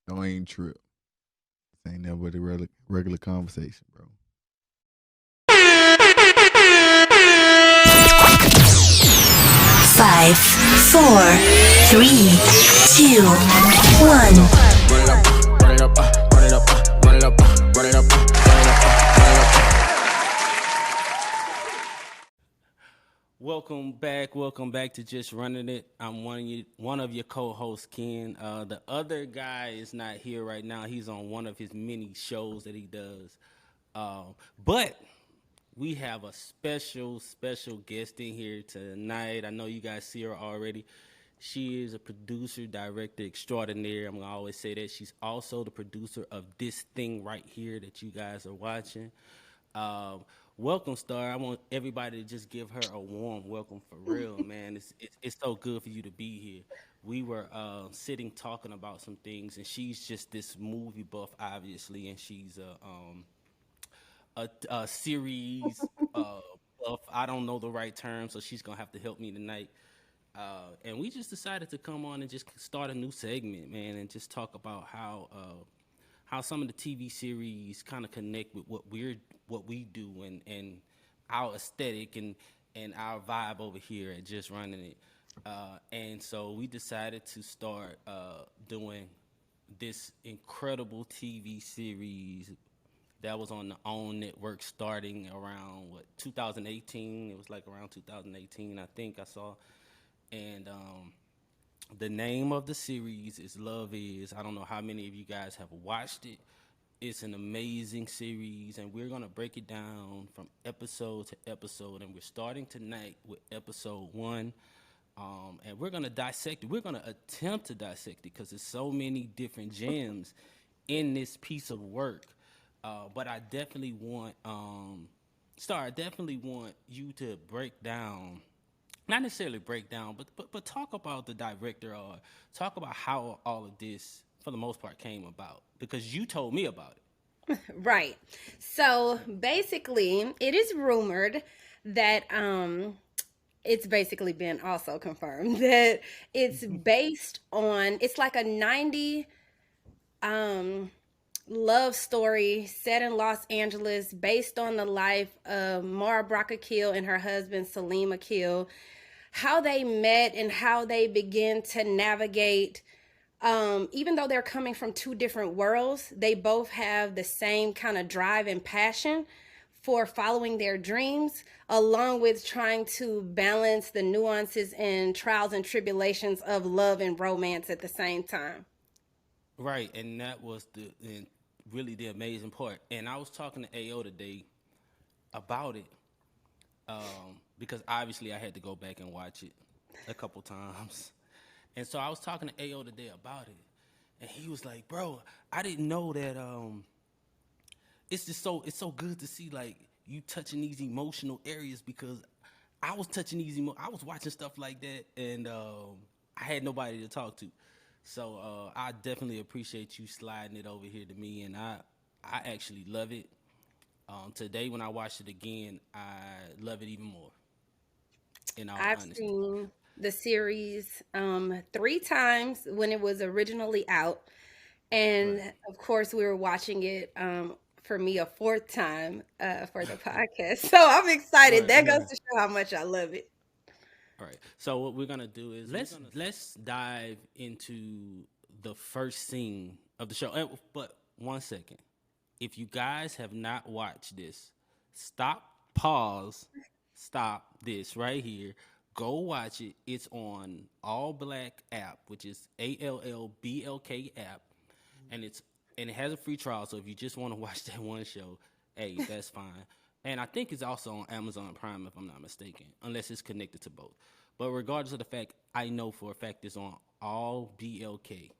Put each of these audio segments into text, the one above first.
Don't even trip. This ain't never the regular conversation, bro. Five, four, three, two, one. Run it up, run it up, run it up, run it up, run it up, run it up, run it up. Welcome back to Just Running It. I'm one of your co-hosts, Ken. The other guy is not here right now. He's on one of his many shows that he does. But we have a special guest in here tonight. I know you guys see her already. She is a producer, director extraordinaire. I'm gonna always say that. She's also the producer of this thing right here that you guys are watching. Um, Welcome, Star. I want everybody to just give her a warm welcome for real, man. It's so good for you to be here. We were sitting talking about some things, and she's just this movie buff, obviously, and she's a series buff. I don't know the right term, so she's gonna have to help me tonight. And we just decided to come on and just start a new segment, man, and just talk about how some of the TV series kind of connect with what we do and our aesthetic and our vibe over here at Just Running It. And so we decided to start doing this incredible TV series that was on the OWN network starting around 2018. It was like around 2018, I think I saw. And the name of the series is Love Is. I don't know how many of you guys have watched it. It's an amazing series, and we're gonna break it down from episode to episode. And we're starting tonight with episode one, and we're gonna dissect it. We're gonna attempt to dissect it because there's so many different gems in this piece of work. But I definitely want, Star. I definitely want you to break down, not necessarily break down, but talk about the director or talk about how all of this, for the most part, came about because you told me about it. Right. So basically, it is rumored that it's basically been also confirmed that it's based on it's like a 90 um love story set in Los Angeles based on the life of Mara Brock Akil and her husband Salim Akil, how they met and how they begin to navigate. Even though they're coming from two different worlds, they both have the same kind of drive and passion for following their dreams, along with trying to balance the nuances and trials and tribulations of love and romance at the same time. Right, and that was really the amazing part. And I was talking to AO today about it because obviously I had to go back and watch it a couple times. And so I was talking to AO today about it, and he was like, "Bro, I didn't know that. It's so good to see like you touching these emotional areas because I was touching I was watching stuff like that, and I had nobody to talk to. So I definitely appreciate you sliding it over here to me, and I actually love it. Today when I watched it again, I love it even more. In all I've honesty, seen the series three times when it was originally out. right, And of course, we were watching it for me a fourth time for the podcast. So I'm excited. right. That goes to show how much I love it. All right. So what we're gonna do is let's dive into the first scene of the show. But one second, if you guys have not watched this, stop, pause, stop this right here. Go watch it. It's on All Black app, which is ALLBLK app, and it has a free trial. So if you just want to watch that one show, hey, that's fine. And I think it's also on Amazon Prime, if I'm not mistaken, unless it's connected to both. But regardless of the fact, I know for a fact it's on All BLK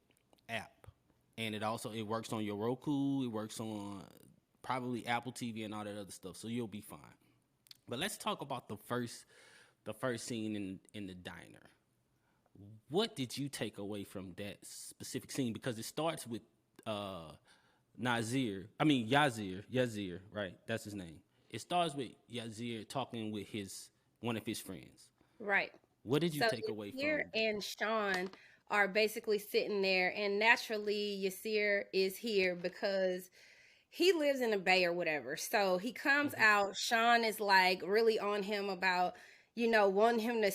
app, and it works on your Roku. It works on probably Apple TV and all that other stuff. So you'll be fine. But let's talk about the first scene in the diner. What did you take away from that specific scene? Because it starts with uh, Yazir, right? That's his name. It starts with Yazir talking with his one of his friends. Right. What did you So take away Yazir from that? and Sean are basically sitting there, and naturally Yasir is here because he lives in the Bay or whatever. So he comes Mhm. out. Sean is like really on him about, wanting him to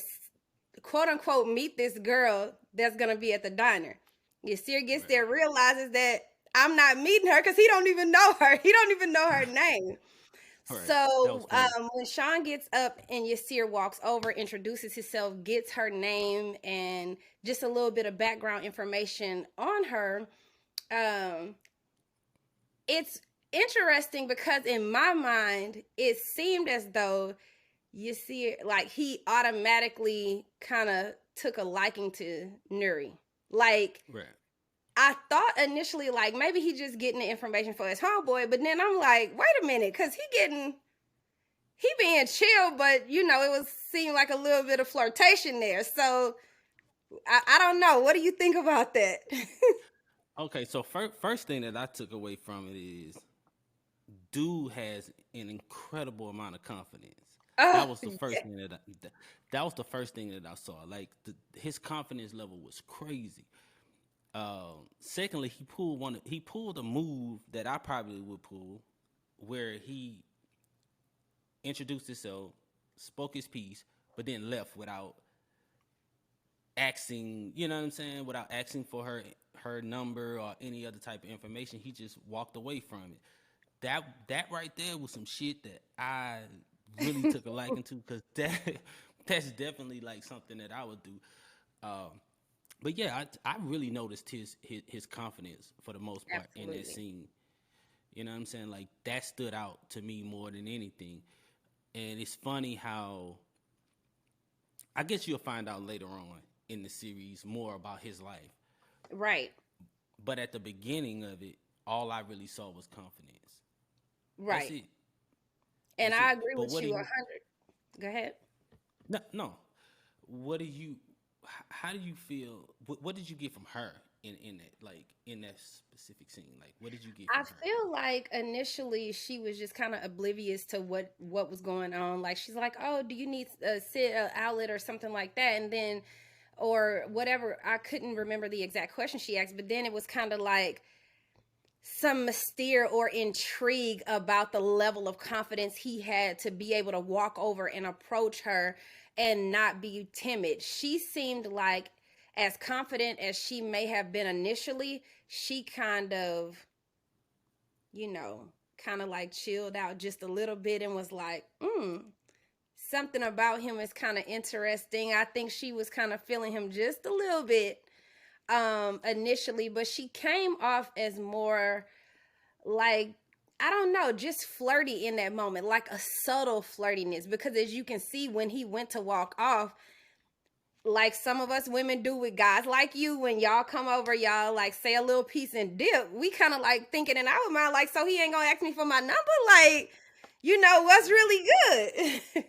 quote unquote meet this girl that's gonna be at the diner. Yasir gets Right. there, realizes that I'm not meeting her because he don't even know her. He don't even know her name. Right. That was So funny. when Sean gets up and Yasir walks over, introduces himself, gets her name and just a little bit of background information on her, um, it's interesting because in my mind, it seemed as though Yasir, like he automatically kind of took a liking to Nuri. Like Right. I thought initially, like maybe he just getting the information for his homeboy, but then I'm like, wait a minute, because he being chill, but it was seemed like a little bit of flirtation there. So I don't know. What do you think about that? Okay, so first thing that I took away from it is dude has an incredible amount of confidence. Oh That was the yeah, first thing that was the first thing that I saw. Like his confidence level was crazy. Secondly, he pulled a move that I probably would pull, where he introduced himself, spoke his piece, but then left without asking. You know what I'm saying? Without asking for her number or any other type of information, he just walked away from it. That right there was some shit that I really took a liking to, because that's definitely like something that I would do. Um, but yeah, I really noticed his confidence for the most part in that absolutely. scene. You know what I'm saying? Like that stood out to me more than anything. And it's funny how I guess you'll find out later on in the series more about his life. Right, But at the beginning of it, all I really saw was confidence. That's right. it. And That's I it. agree But with what do you a you? hundred. Go ahead. No, no. What do you? How do you feel? What did you get from her in that, like in that specific scene? Like, what did you get I from her? feel like initially she was just kind of oblivious to what was going on. Like she's like, "Oh, do you need a sit outlet or something like that?" And then, or whatever. I couldn't remember the exact question she asked, but then it was kind of like some mystere or intrigue about the level of confidence he had to be able to walk over and approach her and not be timid. She seemed like, as confident as she may have been initially, she kind of, you know, kind of like chilled out just a little bit and was like, something about him is kind of interesting. I think she was kind of feeling him just a little bit initially, but she came off as more like, I don't know, just flirty in that moment, like a subtle flirtiness. Because as you can see, when he went to walk off, like some of us women do with guys like you, when y'all come over, y'all like say a little piece and dip. We kind of like thinking in our mind, like, so he ain't gonna ask me for my number, like, what's really good.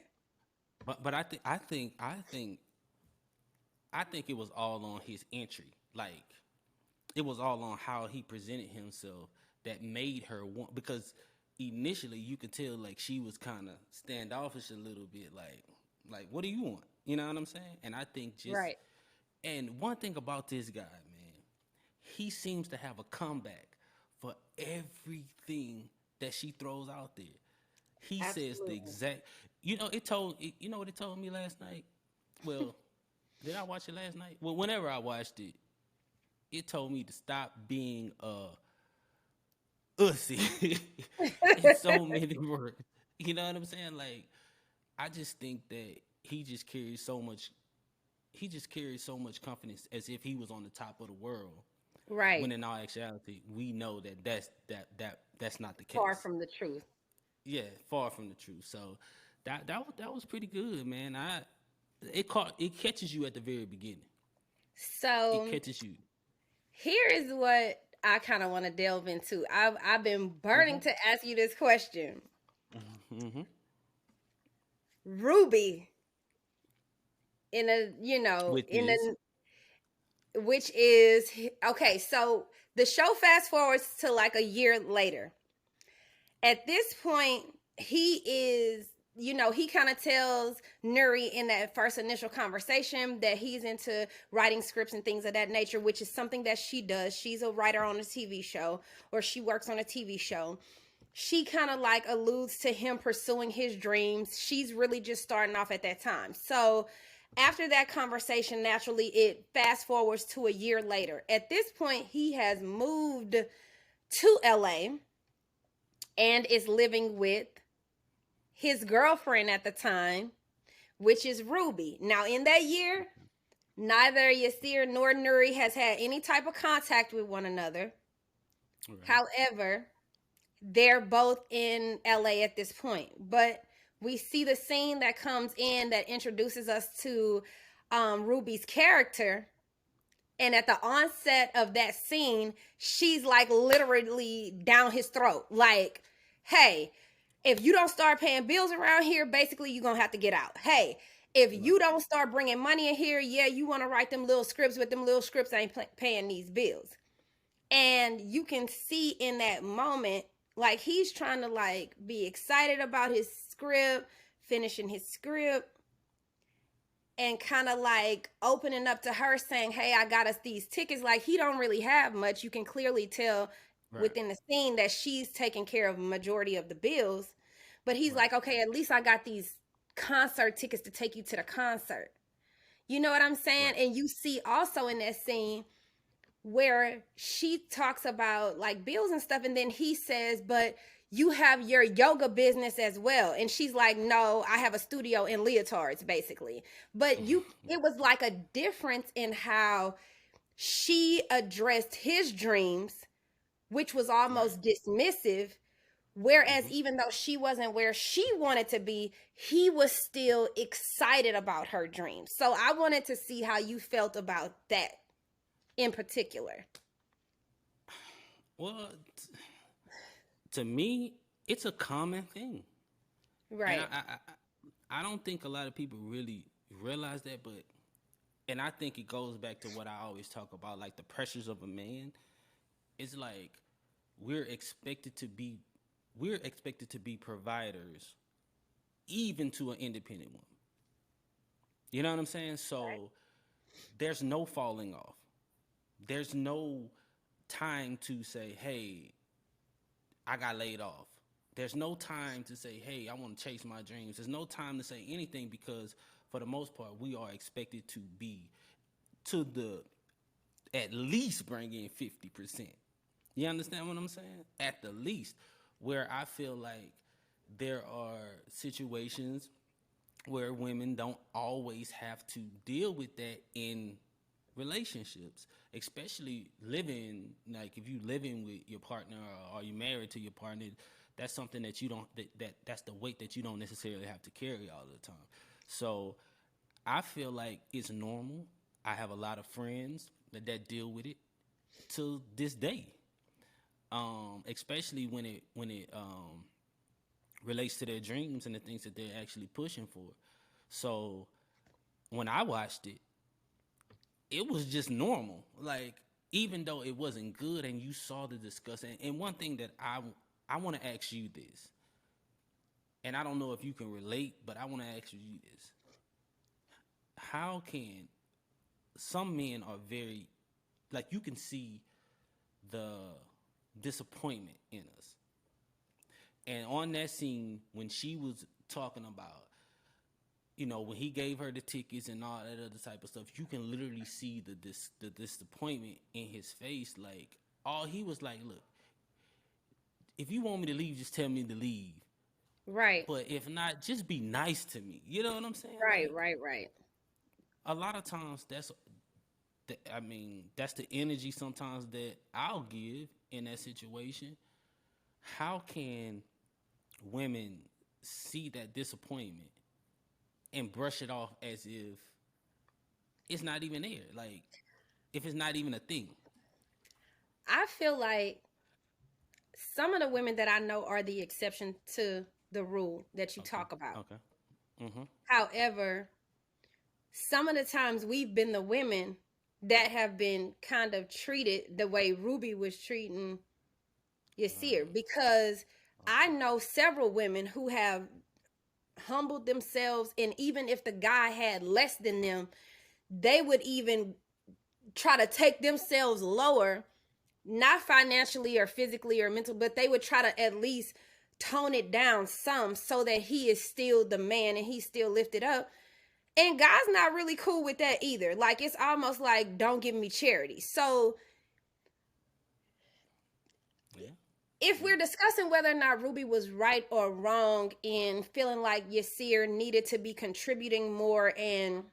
But I think it was all on his entry. Like it was all on how he presented himself that made her want, because initially you could tell like she was kind of standoffish a little bit, like what do you want? You know what I'm saying? And I think just Right. and one thing about this guy, man, he seems to have a comeback for everything that she throws out there. He says the Absolutely. exact. You know what it told me last night. Well, did I watch it last night? Well, whenever I watched it, it told me to stop being ussy in so many words. You know what I'm saying? Like, I just think that he just carries so much confidence as if he was on the top of the world. Right. When in all actuality, we know that that's not the Far case. from the truth. Yeah, far from the truth. So that was pretty good, man. It catches you at the very beginning. It So catches you. here is what I kind of want to delve into. I've been burning Hmm. to ask you this question. Hmm. Ruby in Which is which is okay, so the show fast forwards to like a year later. At this point, he is he kind of tells Nuri in that first initial conversation that he's into writing scripts and things of that nature, which is something that she does. She's a writer on a TV show, or she works on a TV show. She kind of like alludes to him pursuing his dreams. She's really just starting off at that time. So after that conversation, naturally, it fast forwards to a year later. At this point, he has moved to LA and is living with his girlfriend at the time, which is Ruby. Now, in that year, neither Yasir nor Nuri has had any type of contact with one another. Right. However, they're both in LA at this point. But we see the scene that comes in that introduces us to Ruby's character. And at the onset of that scene, she's like literally down his throat. Like, hey, if you don't start paying bills around here, basically you're going to have to get out. Hey, if you don't start bringing money in here, yeah, you want to write them little scripts, but them little scripts ain't paying these bills. And you can see in that moment, like he's trying to like be excited about his script, finishing his script, and kind of like opening up to her saying, hey, I got us these tickets. Like he don't really have much. You can clearly tell within the scene that she's taking care of a majority of the bills. But he's like, okay, at least I got these concert tickets to take you to the concert. You know what I'm saying? And you see also in that scene where she talks about like bills and stuff, and then he says, but you have your yoga business as well. And she's like, no, I have a studio in leotards, basically. But it was like a difference in how she addressed his dreams, which was almost dismissive. Whereas even though she wasn't where she wanted to be, he was still excited about her dreams. So I wanted to see how you felt about that in particular. Well, to me, it's a common thing. Right. And I don't think a lot of people really realize that, but and I think it goes back to what I always talk about, like the pressures of a man. It's like we're expected to be providers, even to an independent woman. You know what I'm saying? So there's no falling off. There's no time to say, hey, I got laid off. There's no time to say, hey, I want to chase my dreams. There's no time to say anything because for the most part, we are expected to be at least bring in 50%. You understand what I'm saying? At the least, where I feel like there are situations where women don't always have to deal with that in relationships, especially living, like if you living with your partner or you married to your partner, that's something that you don't that's the weight that you don't necessarily have to carry all the time. So I feel like it's normal. I have a lot of friends that deal with it to this day, especially when it relates to their dreams and the things that they're actually pushing for. So when I watched it, it was just normal. Like, even though it wasn't good and you saw the disgust. And one thing that I want to ask you this, and I don't know if you can relate, but I want to ask you this. How can some men are very, like you can see the disappointment in us. And on that scene, when she was talking about, when he gave her the tickets and all that other type of stuff, you can literally see the disappointment in his face. Like, all he was like, look, if you want me to leave, just tell me to leave. Right. But if not, just be nice to me. You know what I'm saying? Right, Like, right. a lot of times that's the energy sometimes that I'll give in that situation. How can women see that disappointment and brush it off as if it's not even there? Like, if it's not even a thing. I feel like some of the women that I know are the exception to the rule that you talk about. Okay. Mm-hmm. However, some of the times we've been the women that have been kind of treated the way Ruby was treating Yasir, because I know several women who have humbled themselves, and even if the guy had less than them, they would even try to take themselves lower, not financially or physically or mental, but they would try to at least tone it down some so that he is still the man and he's still lifted up. And God's not really cool with that either. Like, it's almost like, don't give me charity. So Yeah. if we're discussing whether or not Ruby was right or wrong in feeling like Yasir needed to be contributing more, and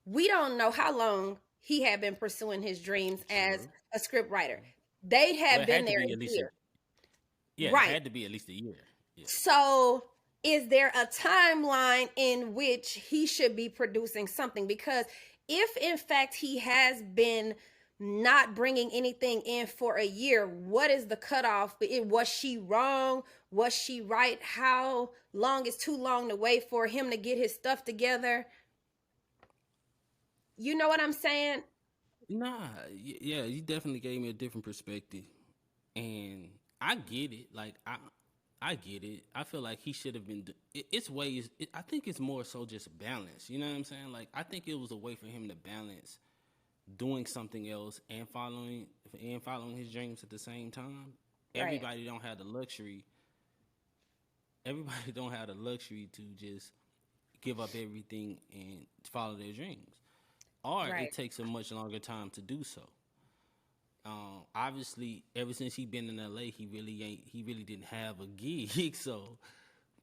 we don't know how long he had been pursuing his dreams as True. a script writer. They Well, had it been had to there be a at least a year. yeah. It Right. had to be at least a year. Yeah. So, is there a timeline in which he should be producing something? Because if in fact he has been not bringing anything in for a year, what is the cutoff? Was she wrong? Was she right? How long is too long to wait for him to get his stuff together? You know what I'm saying? Nah. Yeah. You definitely gave me a different perspective, and I get it. Like I get it. I feel like he should have been. It's ways. I think it's more so just balance. You know what I'm saying? Like I think it was a way for him to balance doing something else and following his dreams at the same time. Right, Everybody don't have the luxury. Everybody don't have the luxury to just give up everything and follow their dreams, or it right. takes a much longer time to do so. Obviously, ever since he been in LA, he really ain't. He really didn't have a gig. So,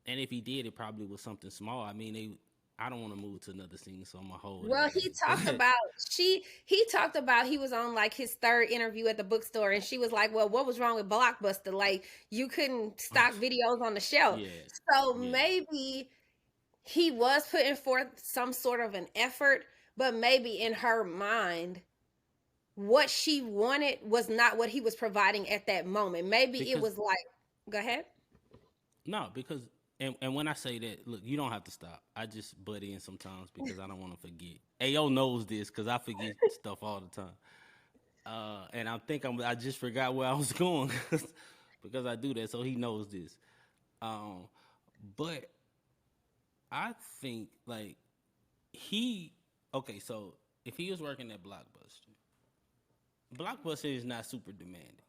and if he did, it probably was something small. I mean, they. I don't want to move to another scene, so I'm gonna hold it Well, there. he talked about he talked about he was on like his third interview at the bookstore, and she was like, "Well, what was wrong with Blockbuster? Like, you couldn't stock videos on the shelf." Yeah, So yeah, maybe he was putting forth some sort of an effort, but maybe in her mind, what she wanted was not what he was providing at that moment. Maybe it because was like, go ahead. no, because and when I say that, look, you don't have to stop. I just butt in sometimes because I don't want to forget. Ayo knows this because I forget stuff all the time. And I think I just forgot where I was going because I do that, so he knows this. Um, but I think like he okay. So if he was working at Blockbuster, Blockbuster is not super demanding.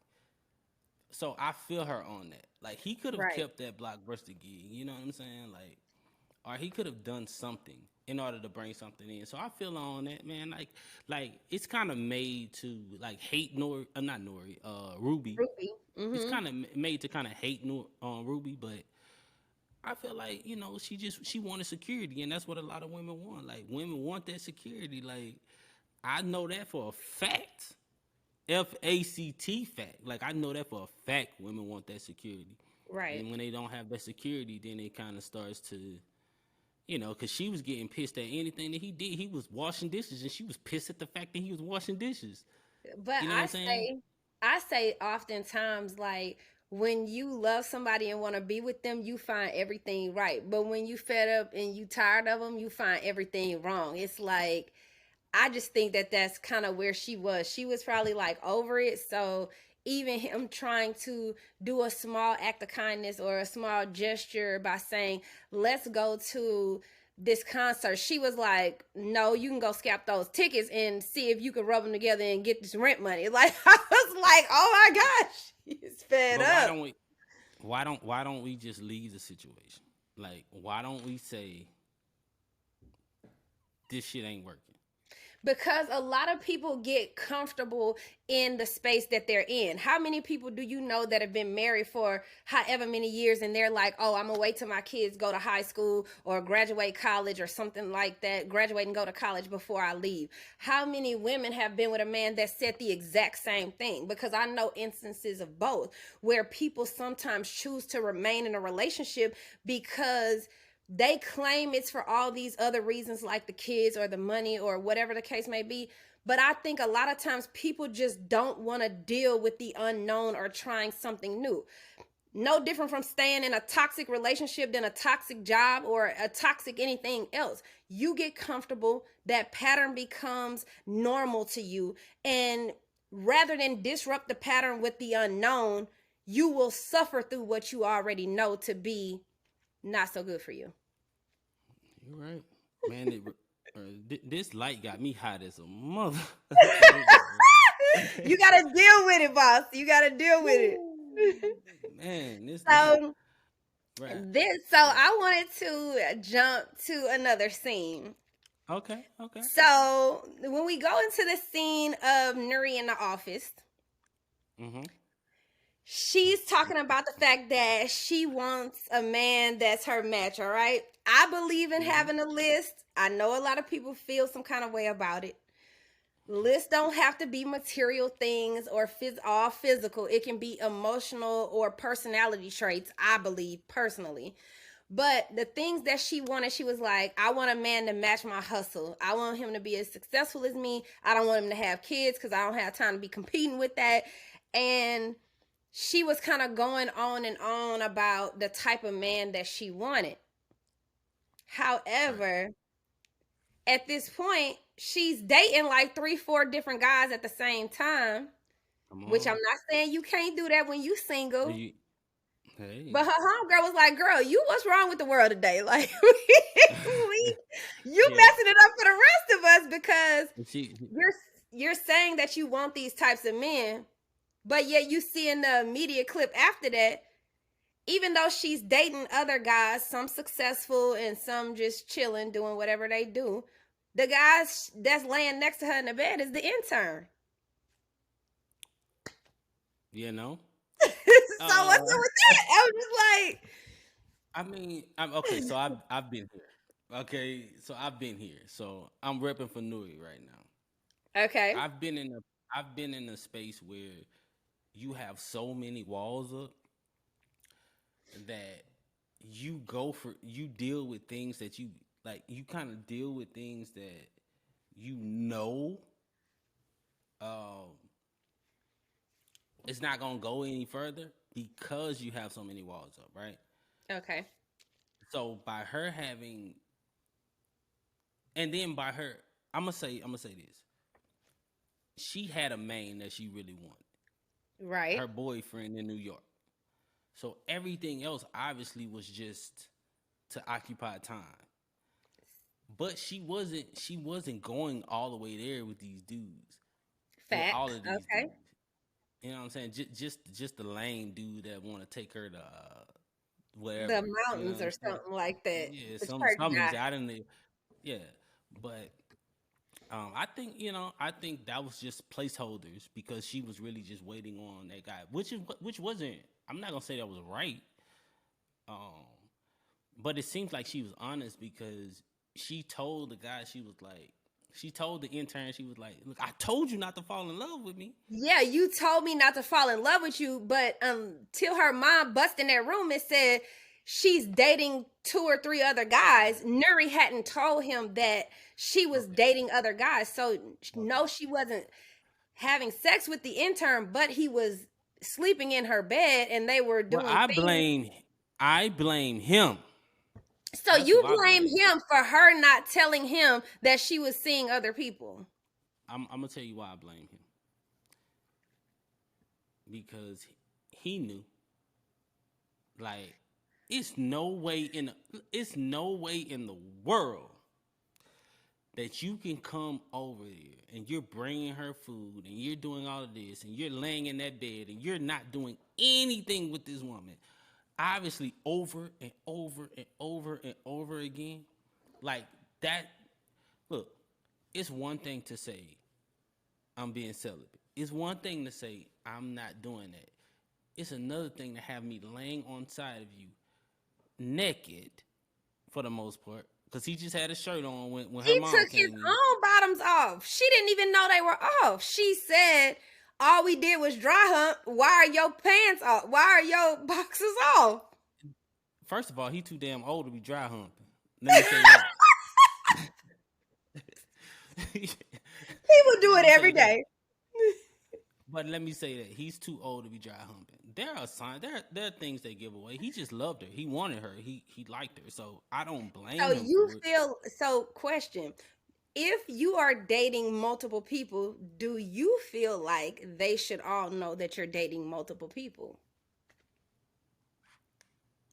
So I feel her on that. Like he could have Right, kept that Blockbuster gig. You know what I'm saying? Like, or he could have done something in order to bring something in. So I feel her on that, man. Like it's kind of made to like hate Nori, not Nori, Ruby. Ruby. It's Mm-hmm. kind of made to kind of hate Ruby, but I feel like she wanted security, and that's what a lot of women want. Like women want that security. Like I know that for a fact. fact. Like I know that for a fact. Women want that security, Right. and when they don't have that security, then it kind of starts to, because she was getting pissed at anything that he did. He was washing dishes, and she was pissed at the fact that he was washing dishes. But You know what I'm saying? I say oftentimes, like, when you love somebody and want to be with them, you find everything right. But when you fed up and you tired of them, you find everything wrong. It's like, I just think that that's kind of where she was. She was probably like over it. So even him trying to do a small act of kindness or a small gesture by saying, let's go to this concert, she was like, no, you can go scalp those tickets and see if you can rub them together and get this rent money. Like, I was like, oh my gosh, he's fed But why up. don't we? Why don't we just leave the situation? Like, why don't we say this shit ain't working? Because a lot of people get comfortable in the space that they're in. How many people do you know that have been married for however many years and they're like, oh, I'm gonna wait till my kids go to high school or graduate college or something like that, graduate and go to college before I leave? How many women have been with a man that said the exact same thing? Because I know instances of both where people sometimes choose to remain in a relationship because they claim it's for all these other reasons, like the kids or the money or whatever the case may be. But I think a lot of times people just don't want to deal with the unknown or trying something new. No different from staying in a toxic relationship than a toxic job or a toxic anything else. You get comfortable, that pattern becomes normal to you. And rather than disrupt the pattern with the unknown, you will suffer through what you already know to be not so good for you. You're right, man. This light got me hot as a mother. Today, bro. You gotta deal with it, boss. You gotta deal with it. Man, this So right, so right. I wanted to jump to another scene. Okay, okay. So when we go into the scene of Nuri in the office, Mm-hmm. she's talking about the fact that she wants a man that's her match, all right? I believe in Mm-hmm. having a list. I know a lot of people feel some kind of way about it. Lists don't have to be material things or all physical. It can be emotional or personality traits, I believe personally. But the things that she wanted, she was like, I want a man to match my hustle. I want him to be as successful as me. I don't want him to have kids because I don't have time to be competing with that. And she was kind of going on and on about the type of man that she wanted. Right. However, at this point, she's dating like three, four different guys at the same time, Come which I'm on. not saying you can't do that when you Do single. you? Hey. But her homegirl was like, "Girl, you what's wrong with the world today? Like, you Yeah. messing it up for the rest of us because And you're you're saying that you want these types of men, but yet you see in the media clip after that, even though she's dating other guys, some successful and some just chilling, doing whatever they do, the guys that's laying next to her in the bed is the intern. you know. So what's Uh, up with that? I was just like, I mean, I'm okay. So I've been here. Okay, so I've been here. So I'm repping for Nui right now. okay, I've been in a space where you have so many walls up that you deal with things that you like. You kind of deal with things that you know um it's not gonna go any further because you have so many walls up, right? okay, So by her having, and then by her, I'm gonna say this. She had a man that she really wanted, right, her boyfriend in New York. So everything else obviously was just to occupy time. But she wasn't going all the way there with these dudes, with all facts, of these okay. dudes. You know what I'm saying? Just the lame dude that want to take her to The wherever. You know mountains what or I'm saying? something like that. Yeah, The some church some guy. easy. I didn't. Yeah, but I think that was just placeholders because she was really just waiting on that guy, which wasn't. I'm not gonna say that was right. Um, but it seems like she was honest because she told the guy she told the intern she was like, look, I told you not to fall in love with me. Yeah, you told me not to fall in love with you, but till her mom bust in that room and said she's dating two or three other guys, Nuri hadn't told him that she was Okay, dating other guys. So no, okay. she wasn't having sex with the intern, but he was sleeping in her bed and they were Well, doing I things. blame I blame him. So That's you who I blame blame. him for her not telling him that she was seeing other people. I'm gonna tell you why I blame him because he knew. Like, it's no way in the world that you can come over here and you're bringing her food and you're doing all of this and you're laying in that bed and you're not doing anything with this woman. Obviously, over and over and over and over again. Like that. Look, it's one thing to say I'm being celibate. It's one thing to say I'm not doing that. It's another thing to have me laying on side of you naked for the most part because he just had a shirt on when her He mom took his came in. own bottoms off. She didn't even know they were off. She said, all we did was dry hump. Why are your pants off? Why are your boxes off? First of all, he too damn old to be dry humping. Let me say that. People do Let it me every say that. day. But let me say that he's too old to be dry humping. There are signs. There are things they give away. He just loved her. He wanted her. He liked her. So I don't So blame him you for it. feel, so question, if you are dating multiple people, do you feel like they should all know that you're dating multiple people?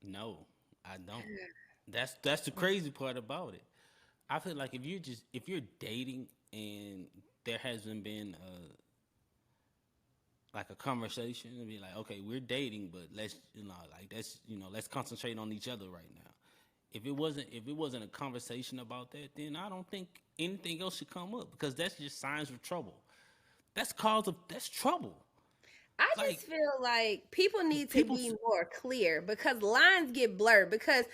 No, I don't. That's the crazy part about it. I feel like if you're dating and there hasn't been like a conversation and be like, okay, we're dating, but let's like let's concentrate on each other right now. If it wasn't a conversation about that, then I don't think anything else should come up because that's just signs of trouble. That's trouble. I Like just feel like people need to people, be more clear because lines get blurred. Because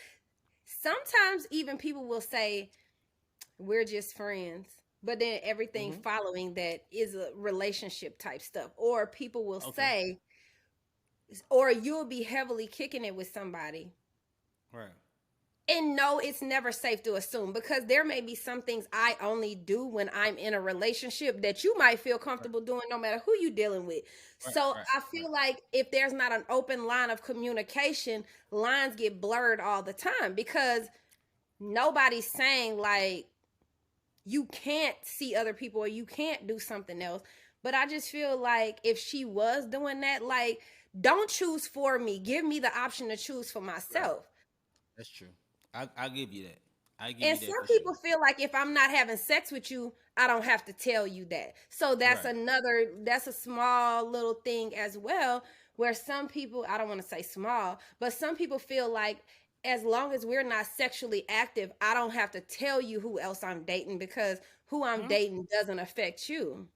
sometimes even people will say, we're just friends. But then everything hmm following that is a relationship type stuff. Or people will okay, say, or you'll be heavily kicking it with somebody. right, And no, it's never safe to assume because there may be some things I only do when I'm in a relationship that you might feel right, comfortable doing no matter who you're dealing with. right, So right, I right, feel like if there's not an open line of communication, lines get blurred all the time because nobody's saying like you can't see other people or you can't do something else. But I just feel like if she was doing that, like, don't choose for me. Give me the option to choose for right. myself. That's true. I'll give you that. I give And you that some for sure. people feel like if I'm not having sex with you, I don't have to tell you that. So Right. that's a small little thing as well, where some people, I don't want to say small, but some people feel like as long as we're not sexually active, I don't have to tell you who else I'm dating because who I'm Huh? dating doesn't affect you.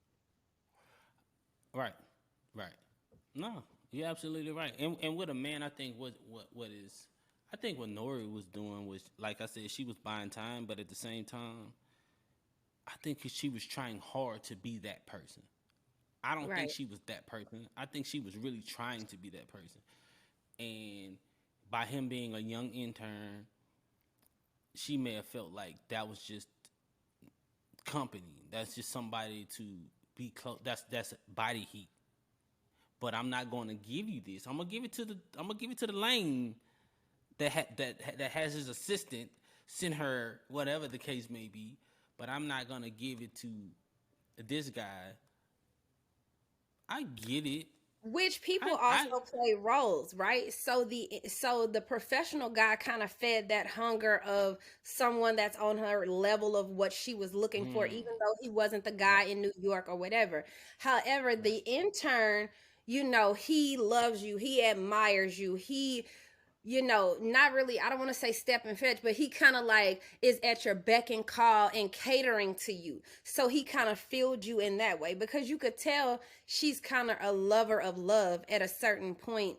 Right. Right. No, you're absolutely right. And with a man, I think what is, I think what Nori was doing was, like I said, she was buying time, but at the same time, I think she was trying hard to be that person. I don't think Right. she was that person. I think she was really trying to be that person. And by him being a young intern, she may have felt like that was just company. That's just somebody to be close. That's body heat. But I'm not going to give you this. I'm gonna give it to the lane that has his assistant send her whatever the case may be. But I'm not gonna give it to this guy. I get it. Which people I also play roles, right? So the professional guy kind of fed that hunger of someone that's on her level of what she was looking for, mm, even though he wasn't the guy right, in New York or whatever. However, right, the intern, he loves you, he admires you, he not really, I don't want to say step and fetch, but he kind of like is at your beck and call and catering to you. So he kind of filled you in that way because you could tell she's kind of a lover of love at a certain point.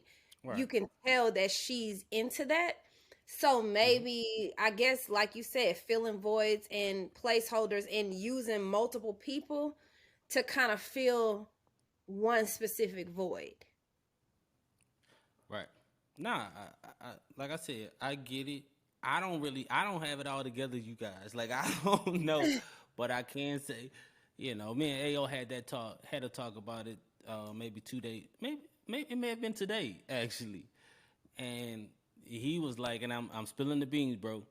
You right. can tell that she's into that. So Mm-hmm. maybe, I guess, like you said, filling voids and placeholders and using multiple people to kind of fill one specific void. Right. Nah, like I said, I get it. I don't have it all together, you guys. Like I don't know, but I can say, me and Ao had a talk about it. Maybe 2 days, maybe it may have been today actually, and he was like, and I'm spilling the beans, bro.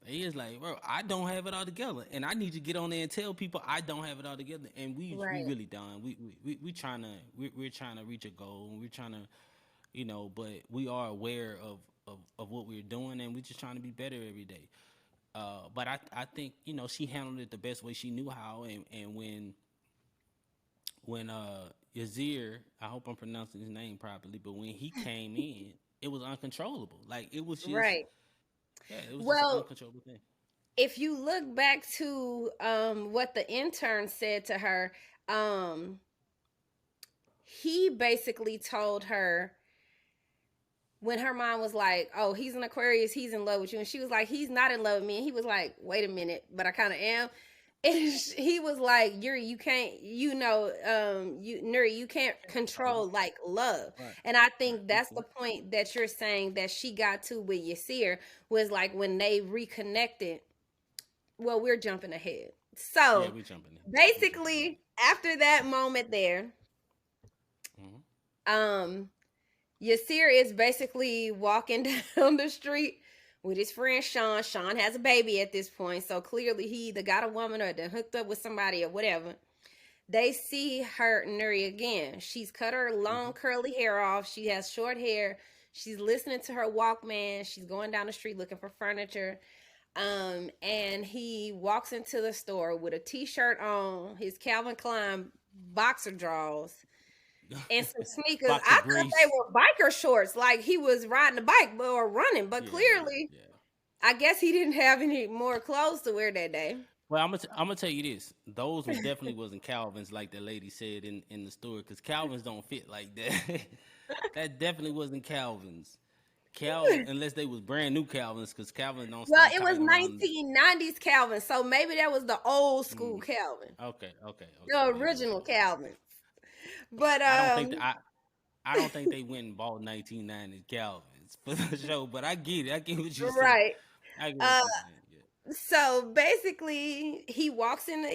He is like, bro, I don't have it all together, and I need to get on there and tell people I don't have it all together. And we Right. really done. We're trying to reach a goal, and we're trying to, but we are aware of what we're doing, and we're just trying to be better every day. But I think she handled it the best way she knew how, and when Yazir, I hope I'm pronouncing his name properly, but when he came in, it was uncontrollable. Like it was just, Right. yeah, it was just an Well, uncontrollable thing. if you look back to what the intern said to her, um, he basically told her when her mom was like, "Oh, he's an Aquarius, he's in love with you," and she was like, "He's not in love with me," and he was like, "Wait a minute, but I kind of am." And he was like, "Yuri, you can't, Nuri, you can't Can't control control it. like love." Right, And I right. think Good that's the point. point that you're saying that she got to with Yasir was like when they reconnected. Well, we're jumping ahead. Yeah, So we jumping in. We jumping basically, after that moment there, in. um, Yasir is basically walking down the street with his friend Sean. Sean has a baby at this point, so clearly he either got a woman or done hooked up with somebody or whatever. They see her Nuri again. She's cut her long Mm-hmm. curly hair off. She has short hair. She's listening to her Walkman. She's going down the street looking for furniture. And he walks into the store with a t-shirt on, his Calvin Klein boxer drawers, and some sneakers. Boxer I thought they briefs. were biker shorts, like he was riding a bike or running, but Yeah, clearly, yeah. I guess he didn't have any more clothes to wear that day. Well, I'm gonna tell you this: those was definitely wasn't Calvin's, like the lady said in the store, because Calvin's don't fit like that. That definitely wasn't Calvin's. Calvin, unless they was brand new Calvins, because Calvin don't Well, stay it was tight around. 1990s Calvin, so maybe that was the old school Mm, Calvin, okay, the maybe that's original what it was. Calvin. But I don't think that, I don't think they went and bought 1990 Calvins for the show, but I get it. I get what you saying. right. I get what Uh, you're saying. Yeah. so basically, he walks in.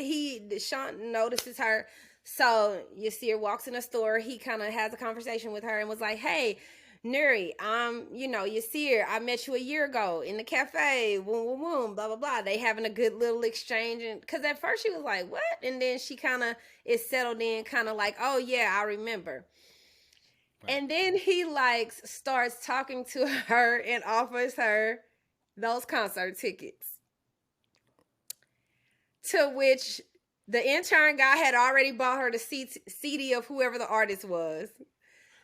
Sean notices her. So Yasir walks in the store. He kind of has a conversation with her and was like, "Hey, Nuri, Yasir. I met you a year ago in the cafe. Boom, boom, boom. Blah blah blah." They having a good little exchange, and because at first she was like, "What?" and then she kind of is settled in, kind of like, "Oh yeah, I remember." Right. And then he like starts talking to her and offers her those concert tickets. To which the intern guy had already bought her the CD of whoever the artist was.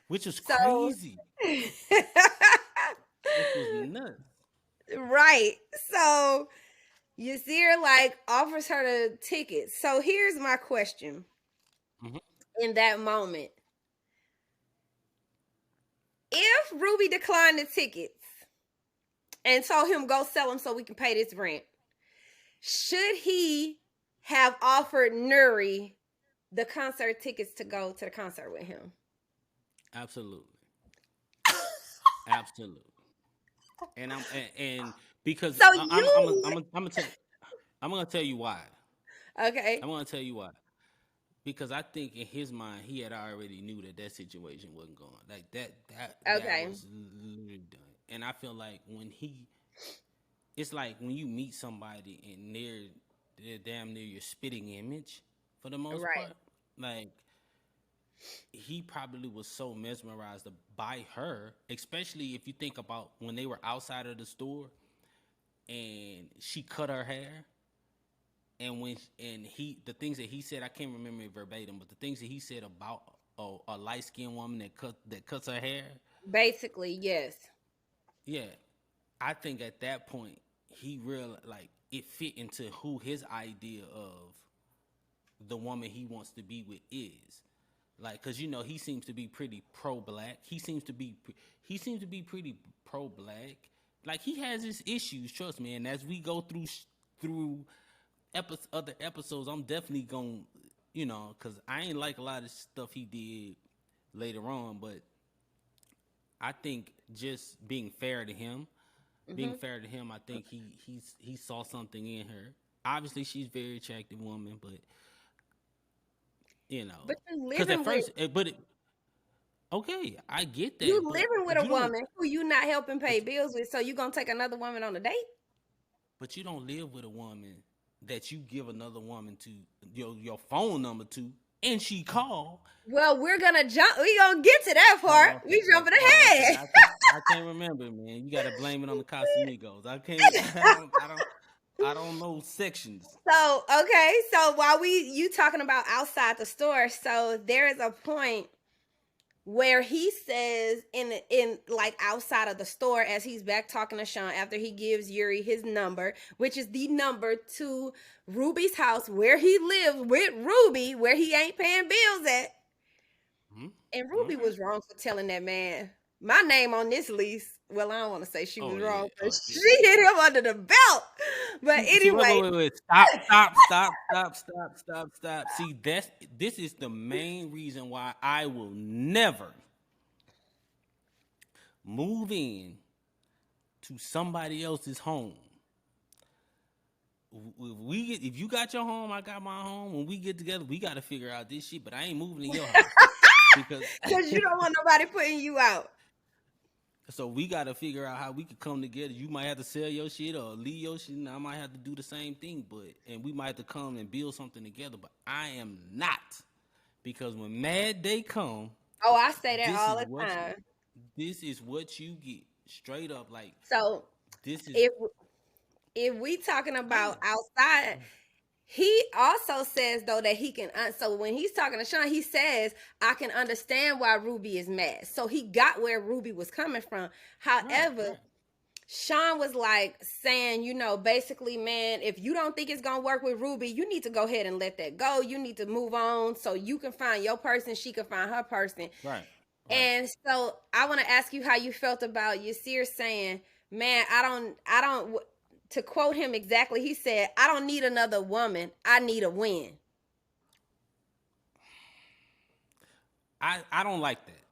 Which was So, crazy. Which was nuts. right. So, Yazir like offers her the tickets. So, here's my question Hmm. in that moment. If Ruby declined the tickets and told him go sell them so we can pay this rent, should he have offered Nuri the concert tickets to go to the concert with him? Absolutely. Absolutely. And and because So I'm gonna tell you why. okay, I'm gonna tell you why. Because I think in his mind he had already knew that that situation wasn't going like that okay, was literally done. And I feel like it's like when you meet somebody and they're damn near your spitting image for the most right, part. Like he probably was so mesmerized by her, especially if you think about when they were outside of the store and she cut her hair. And the things that he said, I can't remember it verbatim, but the things that he said about a light skinned woman that cuts her hair, basically, yes, yeah, I think at that point he realized like it fit into who his idea of the woman he wants to be with is. Like, cause he seems to be pretty pro black. He seems to be pretty pro black. Like he has his issues, trust me. And as we go through other episodes, I'm definitely going, cause I ain't like a lot of stuff he did later on. But I think just hmm I think he saw something in her. Obviously, she's a very attractive woman, but but you because at living with first, okay, I get you that, but living with a woman who you not helping but pay bills with, so you gonna take another woman on a date? but you don't live with a woman that you give another woman to your phone number to, and she call. Well, we're gonna jump. We gonna get to that part. Oh, okay. We Oh, jumping oh, okay. ahead. I can't remember, man. You got to blame it on the Casamigos. I can't. I don't know sections. So okay, so while you talking about outside the store, so there is a point where he says in like outside of the store as he's back talking to Sean after he gives Yuri his number, which is the number to Ruby's house where he lives with Ruby, where he ain't paying bills at. Hmm. And All Ruby right. was wrong for telling that man my name on this lease. Well, I don't want to say she Oh was yeah. wrong, but Oh she yeah. hit him under the belt. But See, wait, anyway, wait, wait, wait. Stop. See, this is the main reason why I will never move in to somebody else's home. If you got your home, I got my home. When we get together, we got to figure out this shit. But I ain't moving in your house because because you don't want nobody putting you out. so we got to figure out how we could come together. You might have to sell your shit or leave your shit, and I might have to do the same thing. And we might have to come and build something together. But I am not because when Mad Day come, Oh, I say that this all is the what time. This is what you get straight up. Like So this is if if we talking yeah, about outside, he also says though that he can. So when he's talking to Sean, he says, "I can understand why Ruby is mad." So he got where Ruby was coming from. right, However, right. Sean was like saying, basically, man, if you don't think it's gonna work with Ruby, you need to go ahead and let that go. You need to move on so you can find your person, she can find her person. Right. Right. And so I want to ask you how you felt about Yasir saying, "Man, I don't." To quote him exactly, he said, "I don't need another woman. I need a win." I don't like that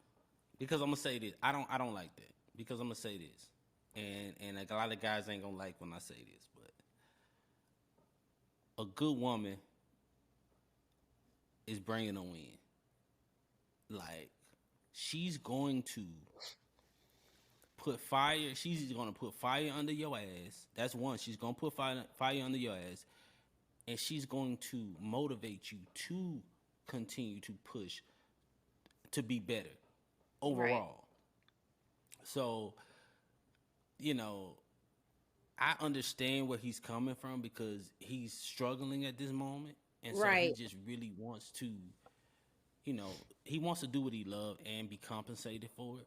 because I'm gonna say this. I don't like that because I'm gonna say this, and like a lot of guys ain't gonna like when I say this, but a good woman is bringing a win. Like she's going to put fire. She's gonna put fire under your ass. That's one. She's gonna put fire under your ass, and she's going to motivate you to continue to push to be better Right. overall. So, you know, I understand where he's coming from because he's struggling at this moment. And so he Right. just really wants to, you know, he wants to do what he loves and be compensated for it.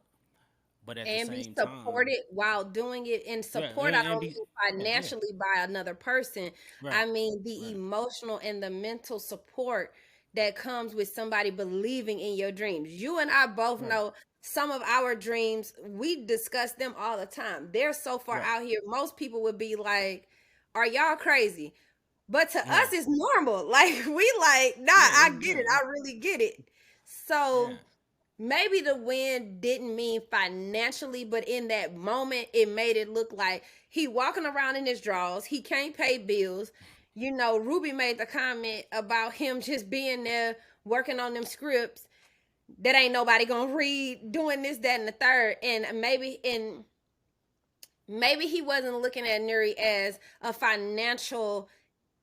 But at the And be same time, supported while doing it. And yeah, support, I and don't be, mean yeah, financially by another person. right, I mean the right, emotional and the mental support that comes with somebody believing in your dreams. You and I both right, know some of our dreams, we discuss them all the time. They're so far right, out here. Most people would be like, "Are y'all crazy?" But to us, right, it's normal. Like, we like, nah, yeah, I get yeah, it. I really get it. yeah, So maybe the win didn't mean financially, but in that moment, it made it look like he walking around in his drawers. He can't pay bills. Ruby made the comment about him just being there working on them scripts that ain't nobody gonna read, doing this, that, and the third. And maybe he wasn't looking at Nuri as a financial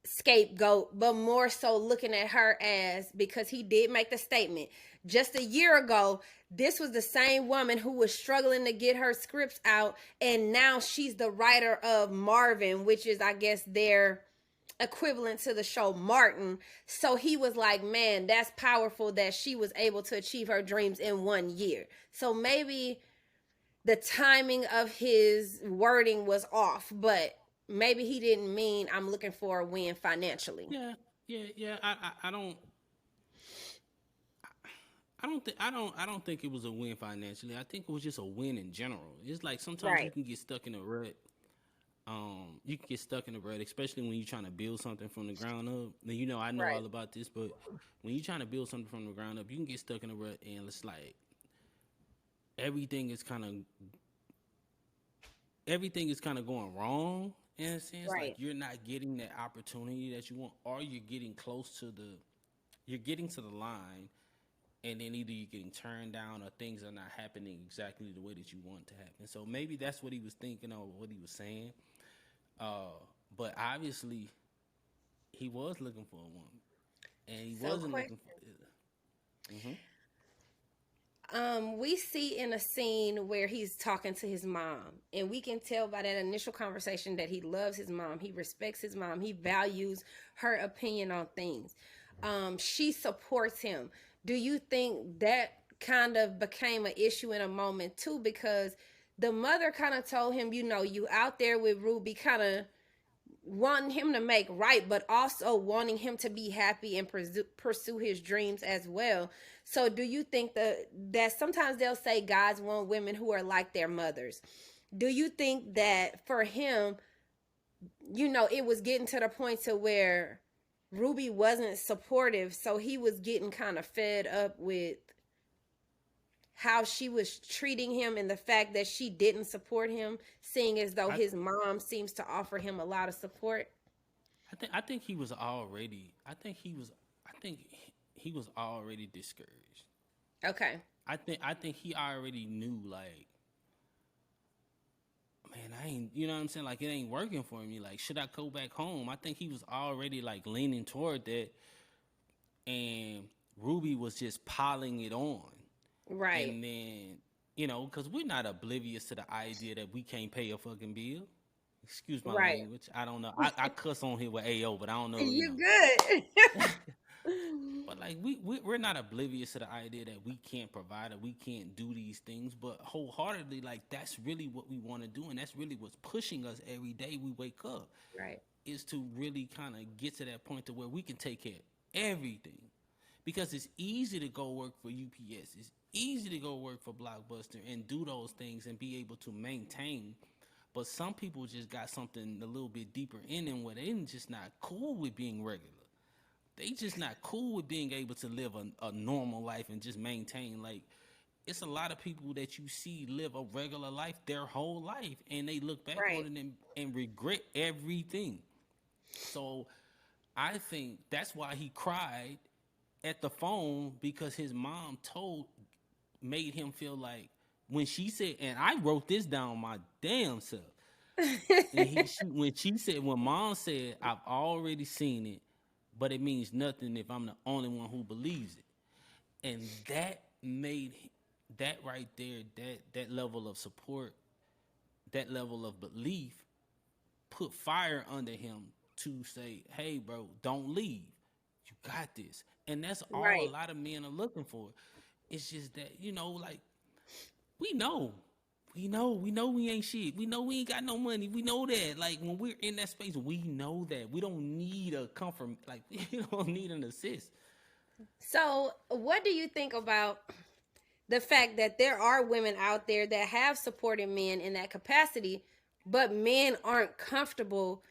scapegoat, but more so looking at her as, because he did make the statement just a year ago, this was the same woman who was struggling to get her scripts out, and now she's the writer of Marvin, which is, I guess, their equivalent to the show Martin. So he was like, man, that's powerful that she was able to achieve her dreams in 1 year. So maybe the timing of his wording was off, but maybe he didn't mean I'm looking for a win financially. yeah, yeah, yeah. I don't think it was a win financially. I think it was just a win in general. It's like sometimes you Right, can get stuck in a rut. You can get stuck in a rut, especially when you're trying to build something from the ground up. Now, I know right, all about this, but when you're trying to build something from the ground up, you can get stuck in a rut, and it's like everything is kind of everything is kind of going wrong in a sense. Like right. you're not getting that opportunity that you want, or you're getting to the line, and then either you're getting turned down or things are not happening exactly the way that you want to happen. So maybe that's what he was thinking or what he was saying. Uh, but obviously, he was looking for a woman, and he So wasn't quick. looking for. Mm-hmm. We see in a scene where he's talking to his mom, and we can tell by that initial conversation that he loves his mom, he respects his mom, he values her opinion on things. She supports him. Do you think that kind of became an issue in a moment too? Because the mother kind of told him, you out there with Ruby, kind of wanting him to make right, but also wanting him to be happy and pursue his dreams as well. So, do you think that sometimes they'll say guys want women who are like their mothers? Do you think that for him, it was getting to the point to where Ruby wasn't supportive, so he was getting kind of fed up with how she was treating him and the fact that she didn't support him, seeing as though I his mom seems to offer him a lot of support? I think he was already. I think he was already discouraged. Okay. I think he already knew, like, man, I ain't, you know what I'm saying? Like, it ain't working for me. Like, should I go back home? I think he was already like leaning toward that, and Ruby was just piling it on. Right. And then Because we're not oblivious to the idea that we can't pay a fucking bill. Excuse my Right. language. I don't know. I cuss on here with AO, but I don't know, You good. But like we're not oblivious to the idea that we can't provide or we can't do these things, but wholeheartedly, like that's really what we want to do, and that's really what's pushing us every day we wake up, Right. is to really kind of get to that point to where we can take care of everything. Because it's easy to go work for UPS. It's easy to go work for Blockbuster and do those things and be able to maintain. But some people just got something a little bit deeper in them where they're just not cool with being regular. They just not cool with being able to live a normal life and just maintain. Like, it's a lot of people that you see live a regular life their whole life, and they look back on Right. it and regret everything. So I think that's why he cried at the phone, because his mom made him feel like, when she said, and I wrote this down my damn self. And when she said, when mom said, I've already seen it, but it means nothing if I'm the only one who believes it. And that made that right there, that level of support, that level of belief, put fire under him to say, hey bro, don't leave. You got this. And that's all a Right. lot of men are looking for. It's just that, like, we know. We know we ain't shit. We know we ain't got no money. We know that. Like, when we're in that space, we know that. We don't need a comfort. Like, we don't need an assist. So, what do you think about the fact that there are women out there that have supported men in that capacity, but men aren't comfortable?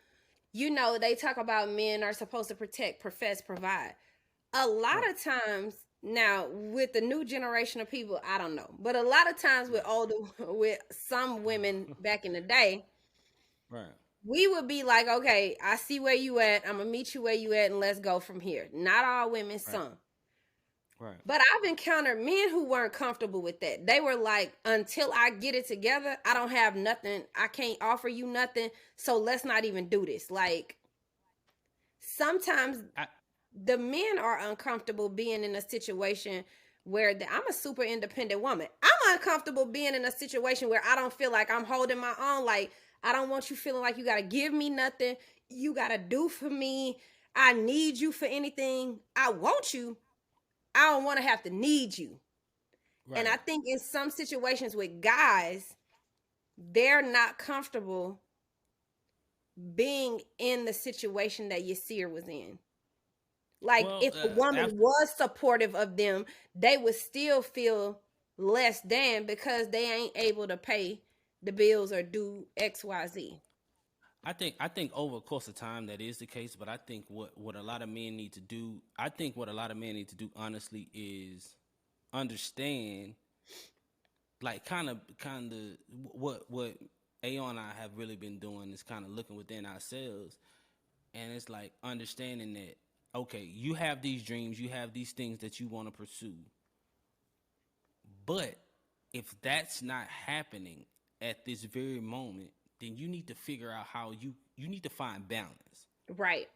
They talk about men are supposed to protect, profess, provide. A lot Right, of times now with the new generation of people, I don't know, but a lot of times with right, older, with some women back in the day, right, we would be like, okay, I see where you at. I'm gonna meet you where you at, and let's go from here. Not all women, right, some. right, But I've encountered men who weren't comfortable with that. They were like, until I get it together, I don't have nothing. I can't offer you nothing. So let's not even do this. Like, sometimes I, the men are uncomfortable being in a situation where I'm a super independent woman. I'm uncomfortable being in a situation where I don't feel like I'm holding my own. Like, I don't want you feeling like you got to give me nothing. You got to do for me. I need you for anything. I want you. I don't want to have to need you. And I right. think in some situations with guys, they're not comfortable being in the situation that Yasir was in. Like, Well, if a woman after was supportive of them, they would still feel less than because they ain't able to pay the bills or do XYZ. I think over the course of time that is the case, but I think what a lot of men need to do, I think what a lot of men need to do honestly is understand, like, kind of what Ao and I have really been doing is kind of looking within ourselves, and it's like understanding that, okay, you have these dreams, you have these things that you want to pursue, but if that's not happening at this very moment, then you need to figure out how you need to find balance. Right.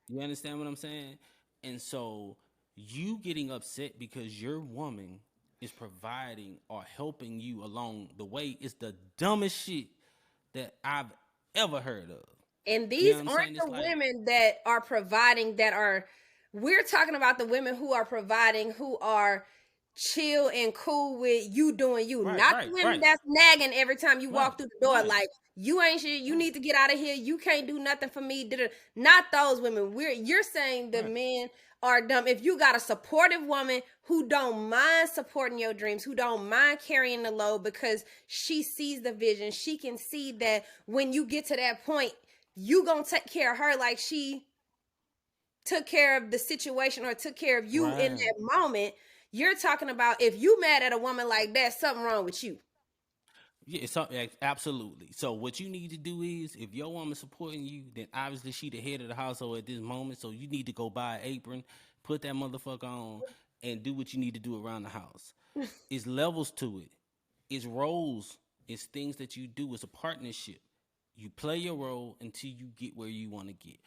You understand what I'm saying? And so you getting upset because your woman is providing or helping you along the way is the dumbest shit that I've ever heard of. And You know these what I'm aren't saying? It's the like, women that are providing, we're talking about the women who are providing, who are chill and cool with you doing you, right, not the right, women right, that's nagging every time you right, walk through the door, right, like, you ain't shit, you right, need to get out of here, you can't do nothing for me. Not those women. You're saying the right, men are dumb. If you got a supportive woman who don't mind supporting your dreams, who don't mind carrying the load because she sees the vision, she can see that when you get to that point, you gonna take care of her like she took care of the situation or took care of you in right. that moment. You're talking about, if you mad at a woman like that, something wrong with you. Yeah, absolutely. So what you need to do is, if your woman supporting you, then obviously she the head of the household at this moment. So you need to go buy an apron, put that motherfucker on, and do what you need to do around the house. It's levels to it. It's roles. It's things that you do. It's a partnership. You play your role until you get where you want to get.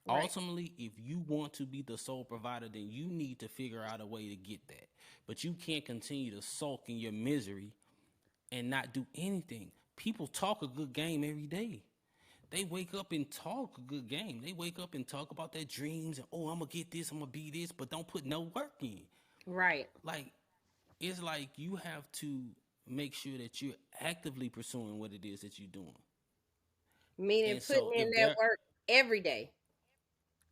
Right. Ultimately, if you want to be the sole provider, then you need to figure out a way to get that. But you can't continue to sulk in your misery and not do anything. People talk a good game every day. They wake up and talk a good game. They wake up and talk about their dreams and, oh, I'm gonna get this, I'm gonna be this, but don't put no work in. Right. Like, it's like you have to make sure that you're actively pursuing what it is that you're doing. Meaning And so putting in if that they're work every day.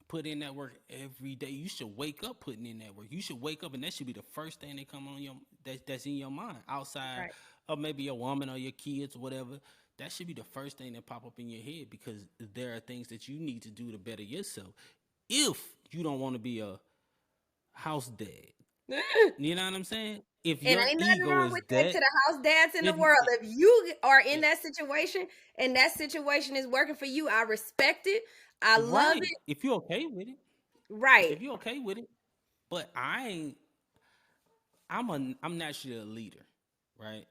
put in that work every day, you should wake up putting in that work. You should wake up and that should be the first thing that come on that's in your mind outside Right. of maybe your woman or your kids or whatever. That should be the first thing that pop up in your head because there are things that you need to do to better yourself. If you don't want to be a house dad, you know what I'm saying? If And your ain't nothing ego wrong is with that to that, the house dads in the if world. If you are in it, that situation and that situation is working for you, I respect it. I love right, it. if you're okay with it, Right. if you're okay with it, but I'm naturally a leader, right?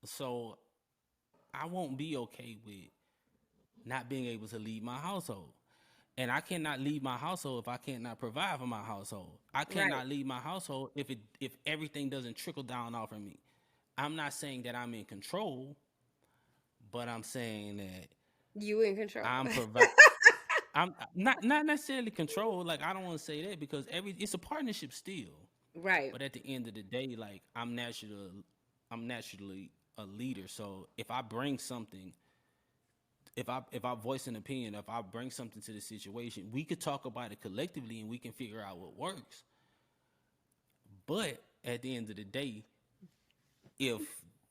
So I won't be okay with not being able to lead my household. And I cannot lead my household if I cannot provide for my household. I Right. cannot lead my household if everything doesn't trickle down off of me. I'm not saying that I'm in control, but I'm saying that You in control. I'm provide. I'm not necessarily control. Like I don't want to say that because it's a partnership still. Right. But at the end of the day, like I'm naturally a leader. So if I bring something, if I voice an opinion, if I bring something to the situation, we could talk about it collectively and we can figure out what works. But at the end of the day, if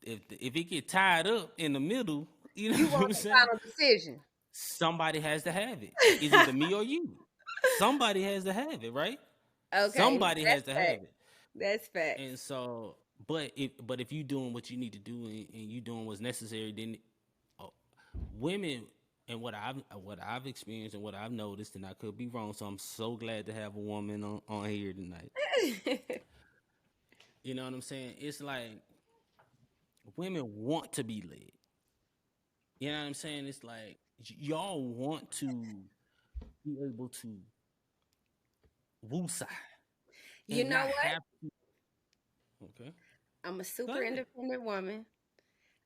if it get tied up in the middle, you know You what want I'm the saying? final decision. Somebody has to have it. It's either me or you. Somebody has to have it, right? Okay. Somebody has That's to have facts. it. That's facts. And so, but if you doing what you need to do and you doing what's necessary, then uh, women and what I've experienced and what I've noticed, and I could be wrong. So I'm so glad to have a woman on here tonight. You know what I'm saying? It's like women want to be led. You know what I'm saying? It's like y'all want to be able to woosah You and not know what? have. Okay, I'm a go super ahead. independent woman.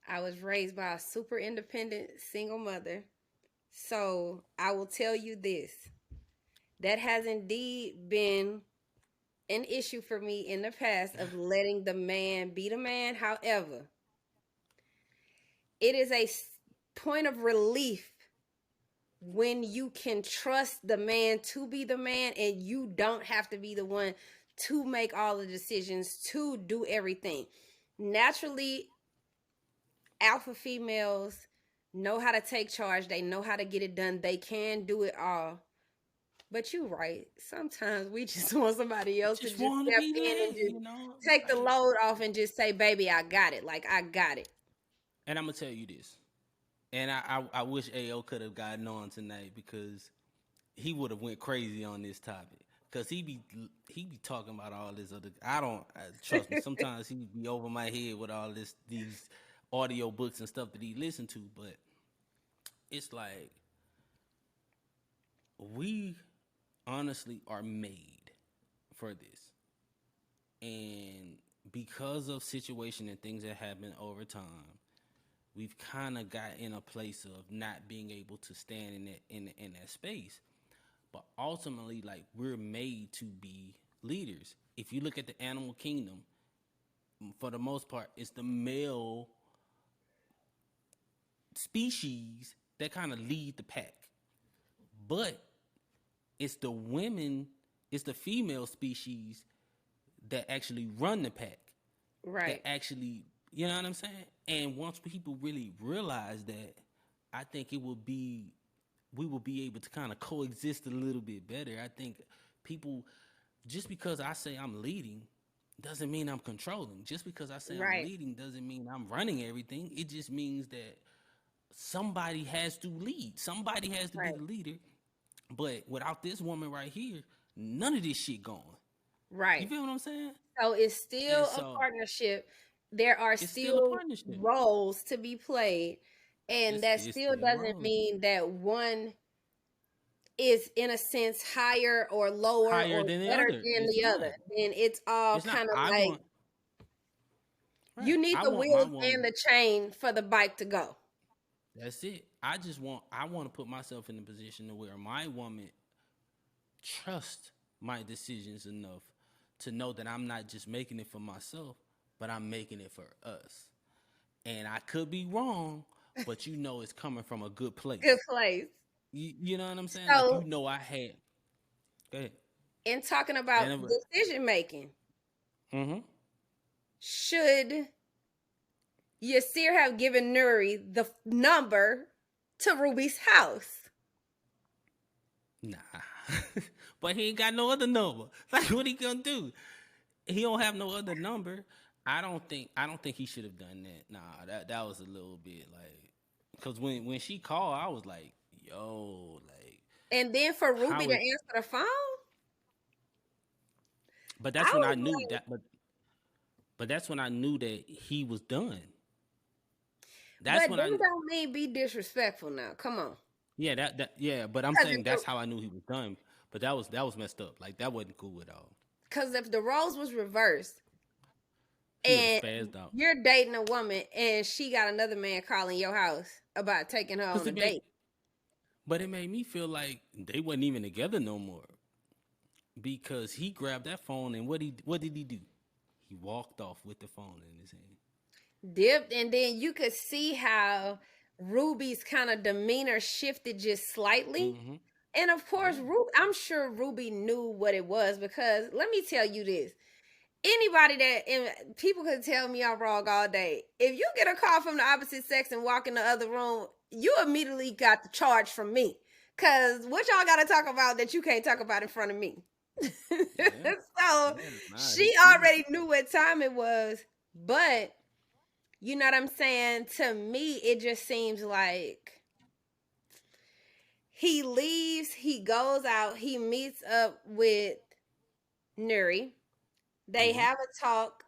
I was raised by a super independent single mother. So I will tell you this. That has indeed been an issue for me in the past of letting the man be the man. However, it is a point of relief when you can trust the man to be the man and you don't have to be the one to make all the decisions, to do everything. Naturally, alpha females know how to take charge, they know how to get it done, they can do it all. But you're right. Sometimes we just want somebody else to Just just want to step be in and led, just you know. take the Like, load off and just say, baby, I got it. Like, I got it. and I'm gonna tell you this, and I wish Ao could have gotten on tonight because he would have went crazy on this topic because he be talking about all this other. I don't trust me. Sometimes he be over my head with all these audio books and stuff that he listened to, but it's like we honestly are made for this, and because of situation and things that happen over time, we've kind of got in a place of not being able to stand in that space. But ultimately, like we're made to be leaders. If you look at the animal kingdom, for the most part, it's the male species that kind of lead the pack. But it's the women, it's the female species that actually run the pack. Right. That actually, you know what I'm saying? And once people really realize that, I think we will be able to kind of coexist a little bit better. I think people, just because I say I'm leading doesn't mean I'm controlling. Just because I say I'm Right. leading doesn't mean I'm running everything. It just means that somebody has to lead. Somebody has to be Right. the leader. But without this woman right here, none of this shit going. You Right. feel what I'm saying? So it's And still a so partnership. There are it's still a still partnership. roles to be played. And that It's still still doesn't wrong. mean that one is, in a sense, higher or lower Higher or than the better other. than It's the other. not. Then it's all It's not. kind of I like, want You Right. need I the want my wheels and woman. the chain for the bike to go. That's it. I want to put myself in a position to where my woman trust my decisions enough to know that I'm not just making it for myself, but I'm making it for us. And I could be wrong, but it's coming from a good Good place. place. You know what I'm saying? Like So, I had. Go ahead. in talking And about it was, decision making, mm-hmm. should Yasir have given Nuri the number to Ruby's house? Nah. But he ain't got no other number. Like what he gonna do? He don't have no other number. I don't think he should have done that. Nah, that was a little bit like, cause when she called, I was like, yo, like And then for Ruby how to is answer the phone, but I that's when I was knew like, that but that's when I knew that he was done. but That's when that don't mean be disrespectful now. Come on. yeah, but I'm Because saying that's how I knew he was done. But that was messed up. Like that wasn't cool at all. if the roles was reversed He would have and spazzed out. you're dating a woman and she got another man calling your house about taking her Cause on a date, it made me feel like they wasn't even together no more. Because he grabbed that phone and what did he do? He walked off with the phone in his hand. dipped, and then you could see how Ruby's kind of demeanor shifted just slightly. Mm-hmm. And of course, Yeah. I'm sure Ruby knew what it was because let me tell you this. Anybody and people could tell me I'm wrong all day. If you get a call from the opposite sex and walk in the other room, you immediately got the charge from me. Cause what y'all gotta talk about that you can't talk about in front of me. Yeah. So Yeah. Nah, she he was. already knew what time it was, but you know what I'm saying? To me, it just seems like he leaves, he goes out, he meets up with Nuri. They Mm-hmm. have a talk.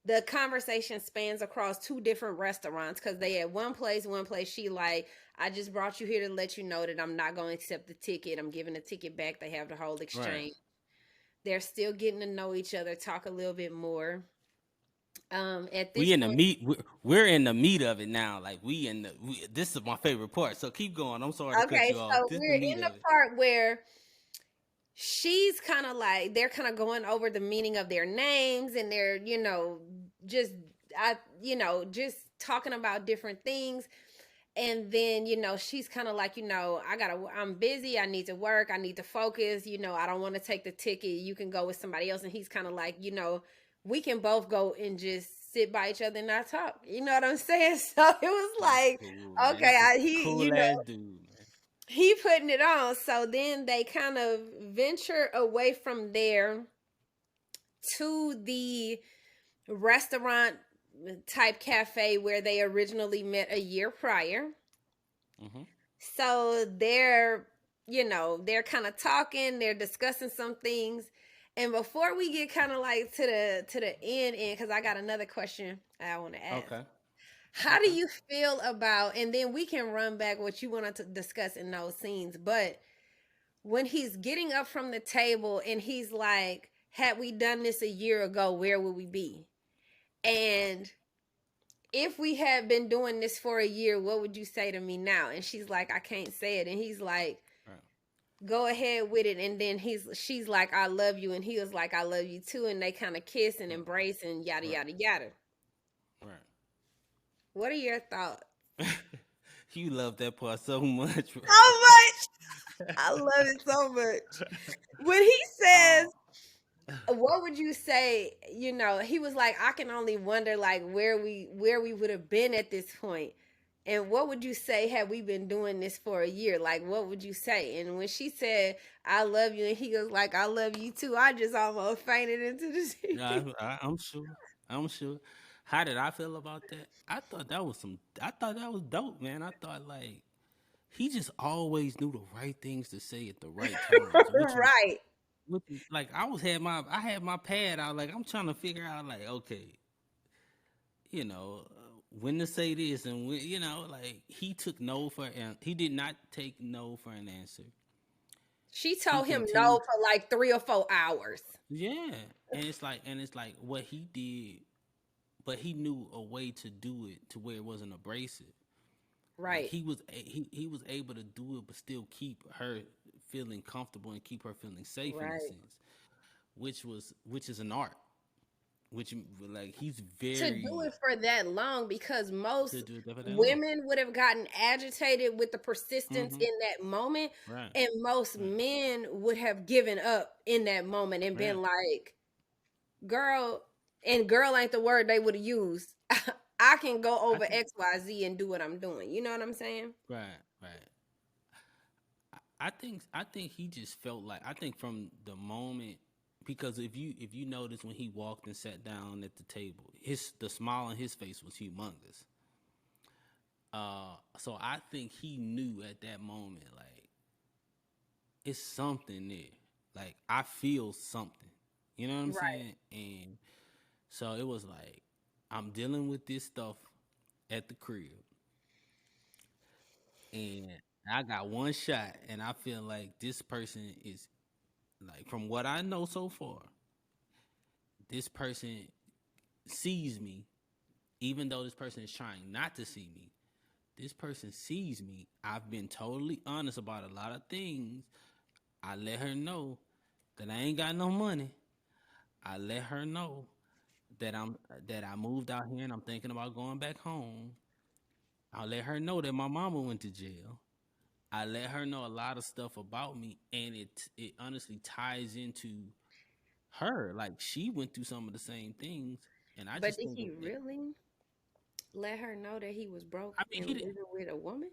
The conversation spans across two different restaurants because they at one place she like, I just brought you here to let you know that I'm not going to accept the ticket. I'm giving the ticket back. They have the whole Right. exchange. They're still getting to know each other, talk a little bit more. At this We in the point, meat. We're in the meat of it now. Like this is my favorite part. So keep going. I'm sorry to cut okay, you off. so This is the we're meat in the of it. part where she's kind of like they're kind of going over the meaning of their names and they're just just talking about different things. And then she's kind of like, I'm busy, I need to work, I need to focus, I don't want to take the ticket, you can go with somebody else. And he's kind of like, we can both go and just sit by each other and not talk, you know what I'm saying? So it was That's like, cool, man. okay, That's a he cool ass dude, man. he putting it on. So then they kind of venture away from there to the restaurant type cafe where they originally met a year prior. Mm-hmm. So they're kind of talking, they're discussing some things. And before we get kind of like to the end, because I got another question I want to ask. Okay. How do Okay. you feel about, and then we can run back what you wanted to discuss in those scenes, but when he's getting up from the table and he's like, had we done this a year ago, where would we be? And if we had been doing this for a year, what would you say to me now? And she's like, I can't say it. And he's like, Right. go ahead with it. And then she's like, I love you. And he was like, I love you too. And they kind of kiss and Right. embrace and yada, Right. yada, yada. Right. What are your thoughts? You love that part so much, bro. So much. I love it so much. When he says, Oh, what would you say? He was like, I can only wonder like where we would have been at this point. And what would you say had we been doing this for a year? Like, what would you say? And when she said, I love you, and he goes like, I love you too, I just almost fainted into the yeah, seat. I'm sure. I'm sure. How did I feel about that? I thought that was some. I thought that was dope, man. I thought like he just always knew the right things to say at the right times, Right. which is like I had my pad out. Like I'm trying to figure out like okay, when to say this and when like he took no for and he did not take no for an answer. She He told him no continued. for like 3 or 4 hours. Yeah, and it's like what he did, but he knew a way to do it to where it wasn't abrasive. Like Right. he was able to do it, but still keep her feeling comfortable and keep her feeling safe in a Right. sense, which is an art. Which like he's To do very it for that long, because to most do it for that long. women would have gotten agitated with the persistence Mm-hmm. in that moment, Right, and most right, men would have given up in that moment and right, been like, girl, and girl ain't the word they would have used. I can go I over think XYZ and do what I'm doing. You know what I'm saying? right, right. I think he just felt like I think from the moment because if you notice when he walked and sat down at the table, his the smile on his face was humongous. So I think he knew at that moment like it's something there. Like I feel something. You know what I'm Right. saying? And so it was like I'm dealing with this stuff at the crib and I got one shot and I feel like this person is like from what I know so far, this person sees me, even though this person is trying not to see me. This person sees me. I've been totally honest about a lot of things. I let her know that I ain't got no money. I let her know that I moved out here and I'm thinking about going back home. I let her know that my mama went to jail. I let her know a lot of stuff about me, and it honestly ties into her. Like she went through some of the same things, and I But just did think he it. really let her know that he was broke I mean, and he didn't. living with a woman?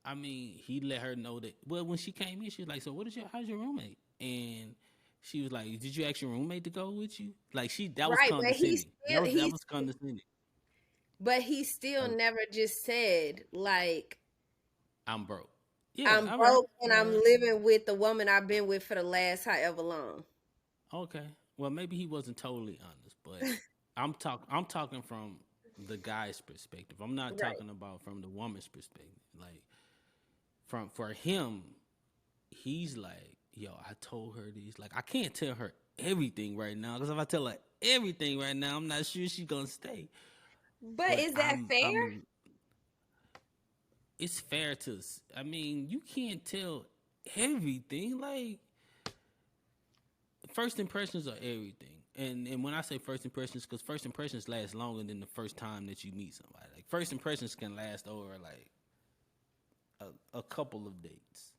I mean, he let her know that. Well, when she came in, she was like, "So, what is your? How's your roommate?" And she was like, "Did you ask your roommate to go with you?" Like that was Right, but condescending. That was condescending. he still Like never just said like, I'm broke. Yeah. I'm All right. broke and All I'm right. living with the woman I've been with for the last however long. Okay. Well, maybe he wasn't totally honest, but I'm talking from the guy's perspective. I'm not Right. talking about from the woman's perspective. Like from for him, he's like, yo, I told her this. Like I can't tell her everything right now because if I tell her everything right now, I'm not sure she's gonna stay. But But is that fair? it's fair to. I mean, you can't tell everything. Like first impressions are everything. And when I say first impressions, because first impressions last longer than the first time that you meet somebody. Like first impressions can last over like a couple of dates.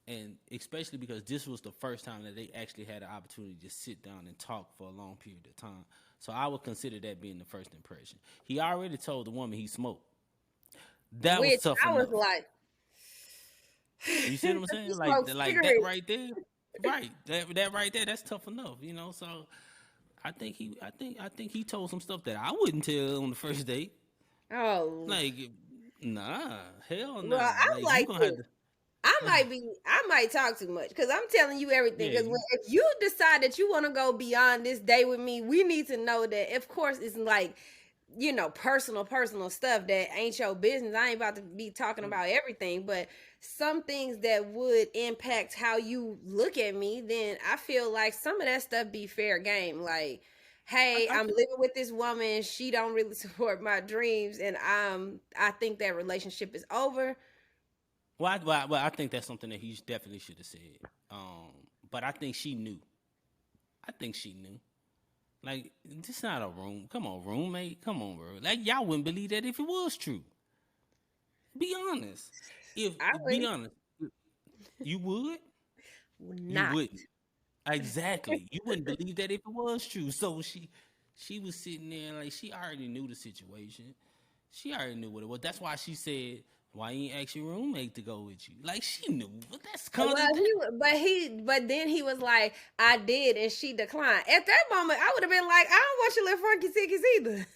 And especially because this was the first time that they actually had an opportunity to sit down and talk for a long period of time. So I would consider that being the first impression. He already told the woman he smoked. That was Which tough I was enough. like, You see what I'm you saying? smoke Like that cigarettes. right there. Right. That right there, that's tough enough, you know. So I think he told some stuff that I wouldn't tell on the first date. Oh, Like, nah, hell well, nah. I'm Like you like gonna have this. to. I might talk too much because I'm telling you everything. Yeah, Because if you decide that you want to go beyond this day with me, we need to know that. Of course, it's like, personal stuff that ain't your business. I ain't about to be talking about everything, but some things that would impact how you look at me, then I feel like some of that stuff be fair game. Like, hey, I I'm think. living with this woman. She don't really support my dreams, and I think that relationship is over. Well, I think that's something that he definitely should have said. But I think she knew. I think she knew. Like, this not a room. Come on, roommate. Come on, bro. Like, y'all wouldn't believe that if it was true. Be honest. If I be would honest, you would. You not. wouldn't. Exactly. You wouldn't believe that if it was true. So she was sitting there like she already knew the situation. She already knew what it was. That's why she said, "Why you ain't ask your roommate to go with you?" Like she knew, but that's kind Well, of that. but then he was like, I did, and she declined. At that moment, I would have been like, I don't want your little funky tickets either.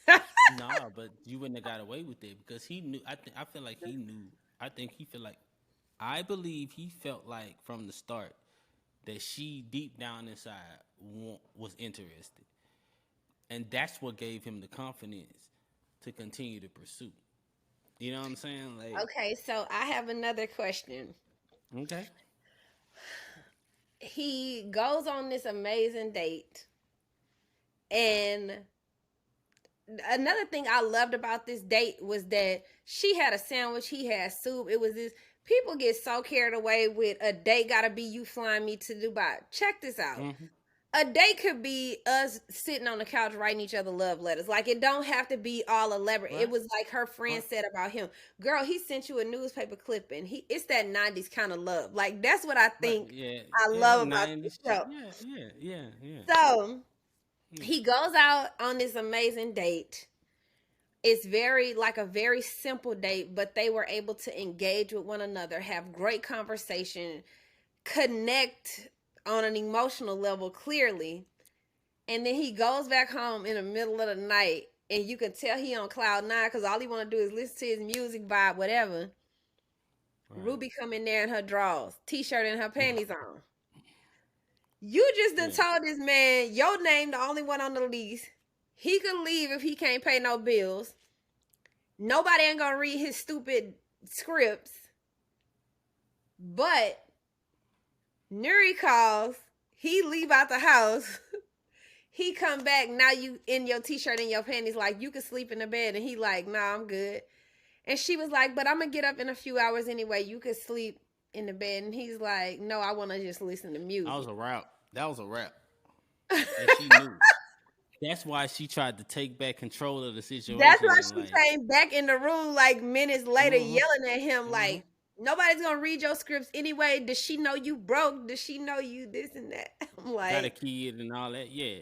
Nah, but you wouldn't have got away with it because he knew. I feel like he knew. I think he feel like. I believe he felt like from the start that she deep down inside was interested, and that's what gave him the confidence to continue to pursue. You know what I'm saying? Like, Okay, so I have another question. okay, He goes on this amazing date, and another thing I loved about this date was that she had a sandwich, he had soup. It was this. People get so carried away with a date gotta be you flying me to Dubai. Check this out. Hmm. A date could be us sitting on the couch writing each other love letters. Like it don't have to be all elaborate. It Right. was like her friend Right. said about him. Girl, he sent you a newspaper clipping. It's that 90s kind of love. Like that's what I Right. think Yeah. I Yeah. That love about this 90s shit. show. Yeah. Yeah. Yeah. Yeah. So Yeah. he goes out on this amazing date. It's very like a very simple date, but they were able to engage with one another, have great conversation, connect on an emotional level clearly. And then he goes back home in the middle of the night, and you can tell he on cloud nine because all he want to do is listen to his music, vibe, whatever. Right. Ruby come in there in her drawers, t-shirt and her panties on. You just done Yeah. told this man your name the only one on the lease. He could leave if he can't pay no bills. Nobody ain't gonna read his stupid scripts. But Nuri calls. He leave out the house. He come back. Now you in your t-shirt and your panties. Like you could sleep in the bed. And he like, nah, I'm good. And she was like, but I'm gonna get up in a few hours anyway. You could sleep in the bed. And he's like, no, I want to just listen to That was music. a rap. That was a rap. And she knew. That's why she tried to take back control of the That's situation why and she like, came back in the room like minutes later, mm-hmm, yelling at him mm-hmm. like, nobody's gonna read your scripts anyway. Does she know you broke? Does she know you this and that? I'm Got a like, kid and all that. Yeah,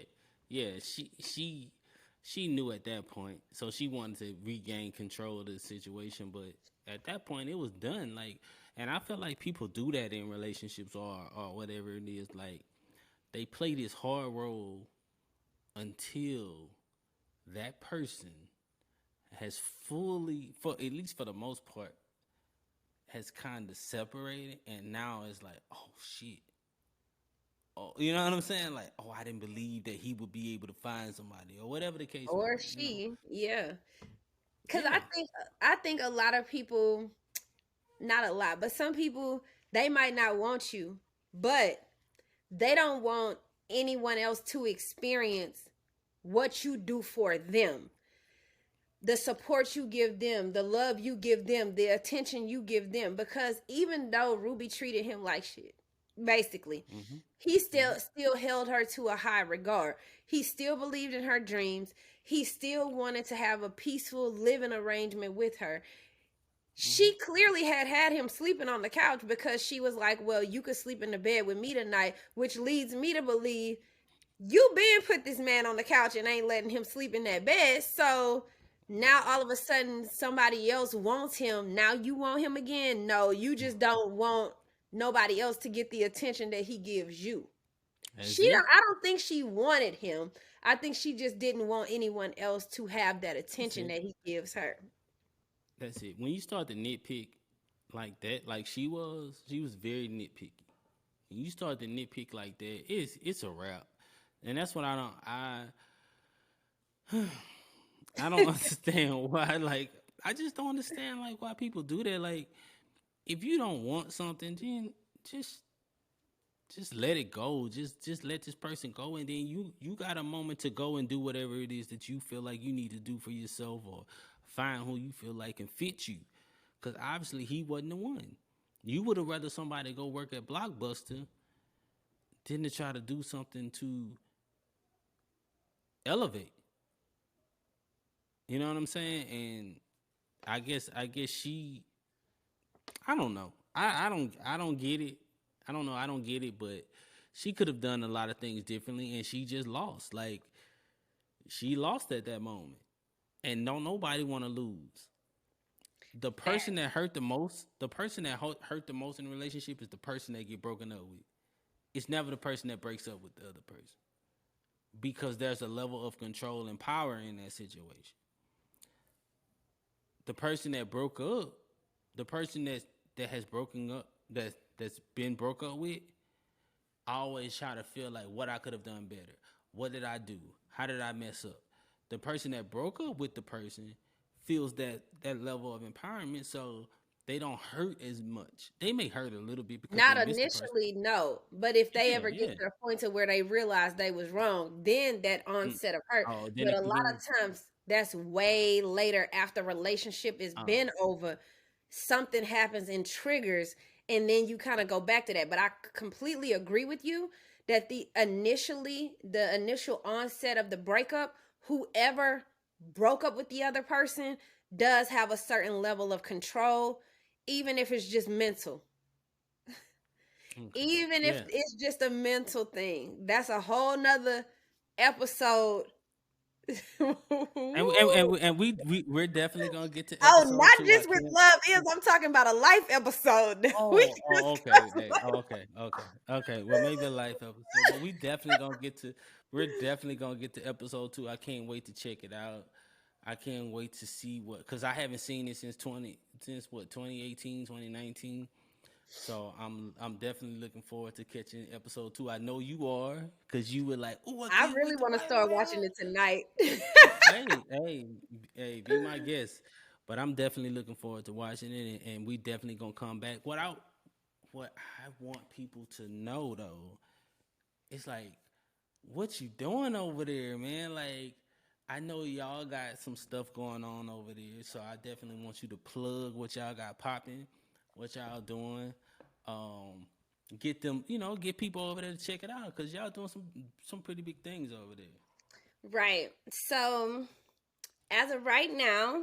yeah. She knew at that point, so she wanted to regain control of the situation. But at that point, it was done. Like, and I feel like people do that in relationships or whatever it is. Like, they play this hard role until that person has fully, for at least for the most part, has kind of separated, and now it's like, oh shit. Oh, you know what I'm saying? Like, oh, I didn't believe that he would be able to find somebody, or whatever the case may or be. You know? she, yeah. Cause Yeah. I think a lot of people, not a lot, but some people they might not want you, but they don't want anyone else to experience what you do for them, the support you give them, the love you give them, the attention you give them. Because even though Ruby treated him like shit, basically, Mm-hmm. he Mm-hmm. still held her to a high regard. He still believed in her dreams. He still wanted to have a peaceful living arrangement with her. Mm-hmm. She clearly had him sleeping on the couch because she was like, well, you could sleep in the bed with me tonight, which leads me to believe you been put this man on the couch and ain't letting him sleep in that bed. So now all of a sudden somebody else wants him. Now you want him again? No, you just don't want nobody else to get the attention that he gives you. That's it. I don't think she wanted him. I think she just didn't want anyone else to have that That's attention it. that he gives her. That's it. When you start to nitpick like that, like she was very nitpicky. When you start to nitpick like that, it's a wrap. And that's what I don't understand why. Like, I just don't understand like why people do that. Like, if you don't want something, then just just let it go. Just let this person go, and then you got a moment to go and do whatever it is that you feel like you need to do for yourself, or find who you feel like can fit you. Because obviously he wasn't the one. You would have rather somebody go work at Blockbuster than to try to do something to elevate. You know what I'm saying? And I guess she, I don't know. I don't get it. I don't know. I don't get it, but she could have done a lot of things differently, and she just lost. Like, she lost at that moment, and don't nobody want to lose. The person that hurt the most, the person that hurt the most in a relationship is the person that get broken up with. It's never the person that breaks up with the other person, because there's a level of control and power in that situation. The person that broke up, the person that has broken up, that's been broke up with, I always try to feel like what I could have done better. What did I do? How did I mess up? The person that broke up with the person feels that level of empowerment, so they don't hurt as much. They may hurt a little bit because they Not miss the person. initially, no. But if they Yeah, ever get yeah. to the point to where they realize they was wrong, then that Mm. onset of hurt. Oh, then But it a could lot do. of times that's way later after relationship has Oh, been over, something happens and triggers, and then you kind of go back to that. But I completely agree with you that the initial onset of the breakup, whoever broke up with the other person does have a certain level of control, even if it's just mental. okay. Even if Yeah. it's just a mental thing. That's a whole nother episode. We're definitely gonna get to Oh, episode not two. I just with can't. love is. I'm talking about a life episode. We Okay. discussed Hey, life. okay. Well, maybe a life episode, but we definitely gonna get to. We're definitely gonna get to episode two. I can't wait to check it out. I can't wait to see what, because I haven't seen it since what, 2018, 2019. So I'm definitely looking forward to catching episode two. I know you are, because you were like, "Oh, I I can't really wait to want to watch start watching it tonight. Hey, be my guest." But I'm definitely looking forward to watching it, and we definitely gonna come back. What I want people to know though, it's like, what you doing over there, man? Like, I know y'all got some stuff going on over there, so I definitely want you to plug what y'all got popping, what y'all doing. Um, get them, get people over there to check it out, because y'all doing some pretty big things over there. Right. So, as of right now,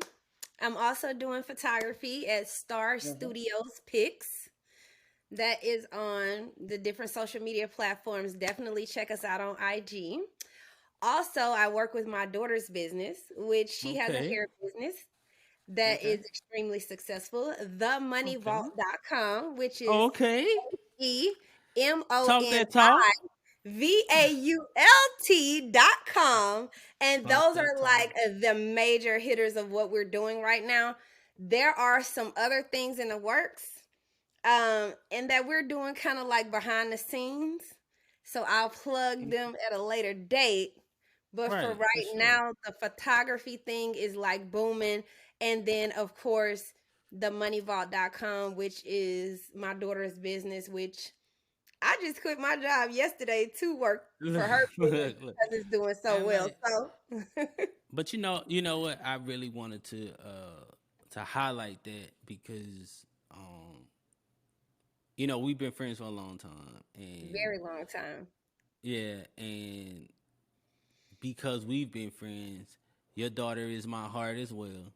I'm also doing photography at Star Uh-huh. Studios Pics. That is on the different social media platforms. Definitely check us out on IG. Also, I work with my daughter's business, which she has a Okay. hair business that Okay. is extremely successful. Okay. TheMoneyVault.com, which is Okay. Talk that talk. EMONIVAULT.com. And Talk those that are talk. like the major hitters of what we're doing right now. There are some other things in the works, and that we're doing kind of like behind the scenes. So I'll plug them at a later date. But for Right, for right sure. now, the photography thing is like booming. And then, of course, themoneyvault.com, which is my daughter's business, which I just quit my job yesterday to work Look, for her business look. because it's doing so And well. like, So, but you know what? I really wanted to highlight that, because we've been friends for a long time, and very long time. yeah, and because we've been friends, your daughter is my heart as well.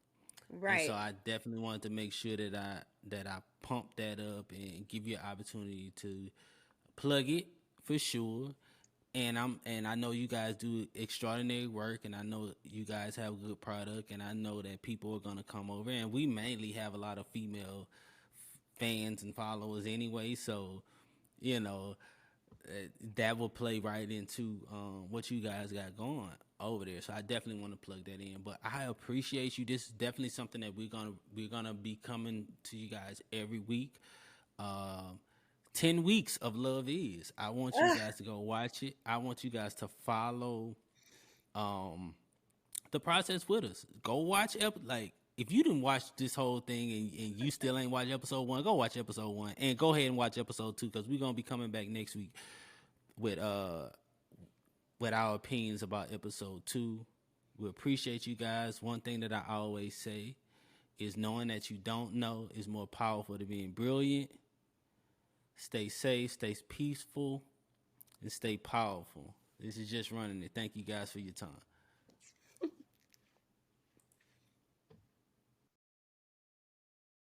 And so Right. I definitely wanted to make sure that I pump that up and give you an opportunity to plug it for sure. And I know you guys do extraordinary work, and I know you guys have good product, and I know that people are gonna come over, and we mainly have a lot of female fans and followers anyway. So you know that will play right into what you guys got going over there. So I definitely want to plug that in. But I appreciate you. This is definitely something that we're gonna be coming to you guys every week. Um, 10 weeks of Love Is. I want you Ugh. guys to go watch it. I want you guys to follow um, the process with us. Go watch like, if you didn't watch this whole thing, and you still ain't watch episode one, go watch episode one and go ahead and watch episode two, because we're gonna be coming back next week with our opinions about episode two. We appreciate you guys. One thing that I always say is, knowing that you don't know is more powerful than being brilliant. Stay safe, stay peaceful, and stay powerful. This is just Running it. Thank you guys for your time.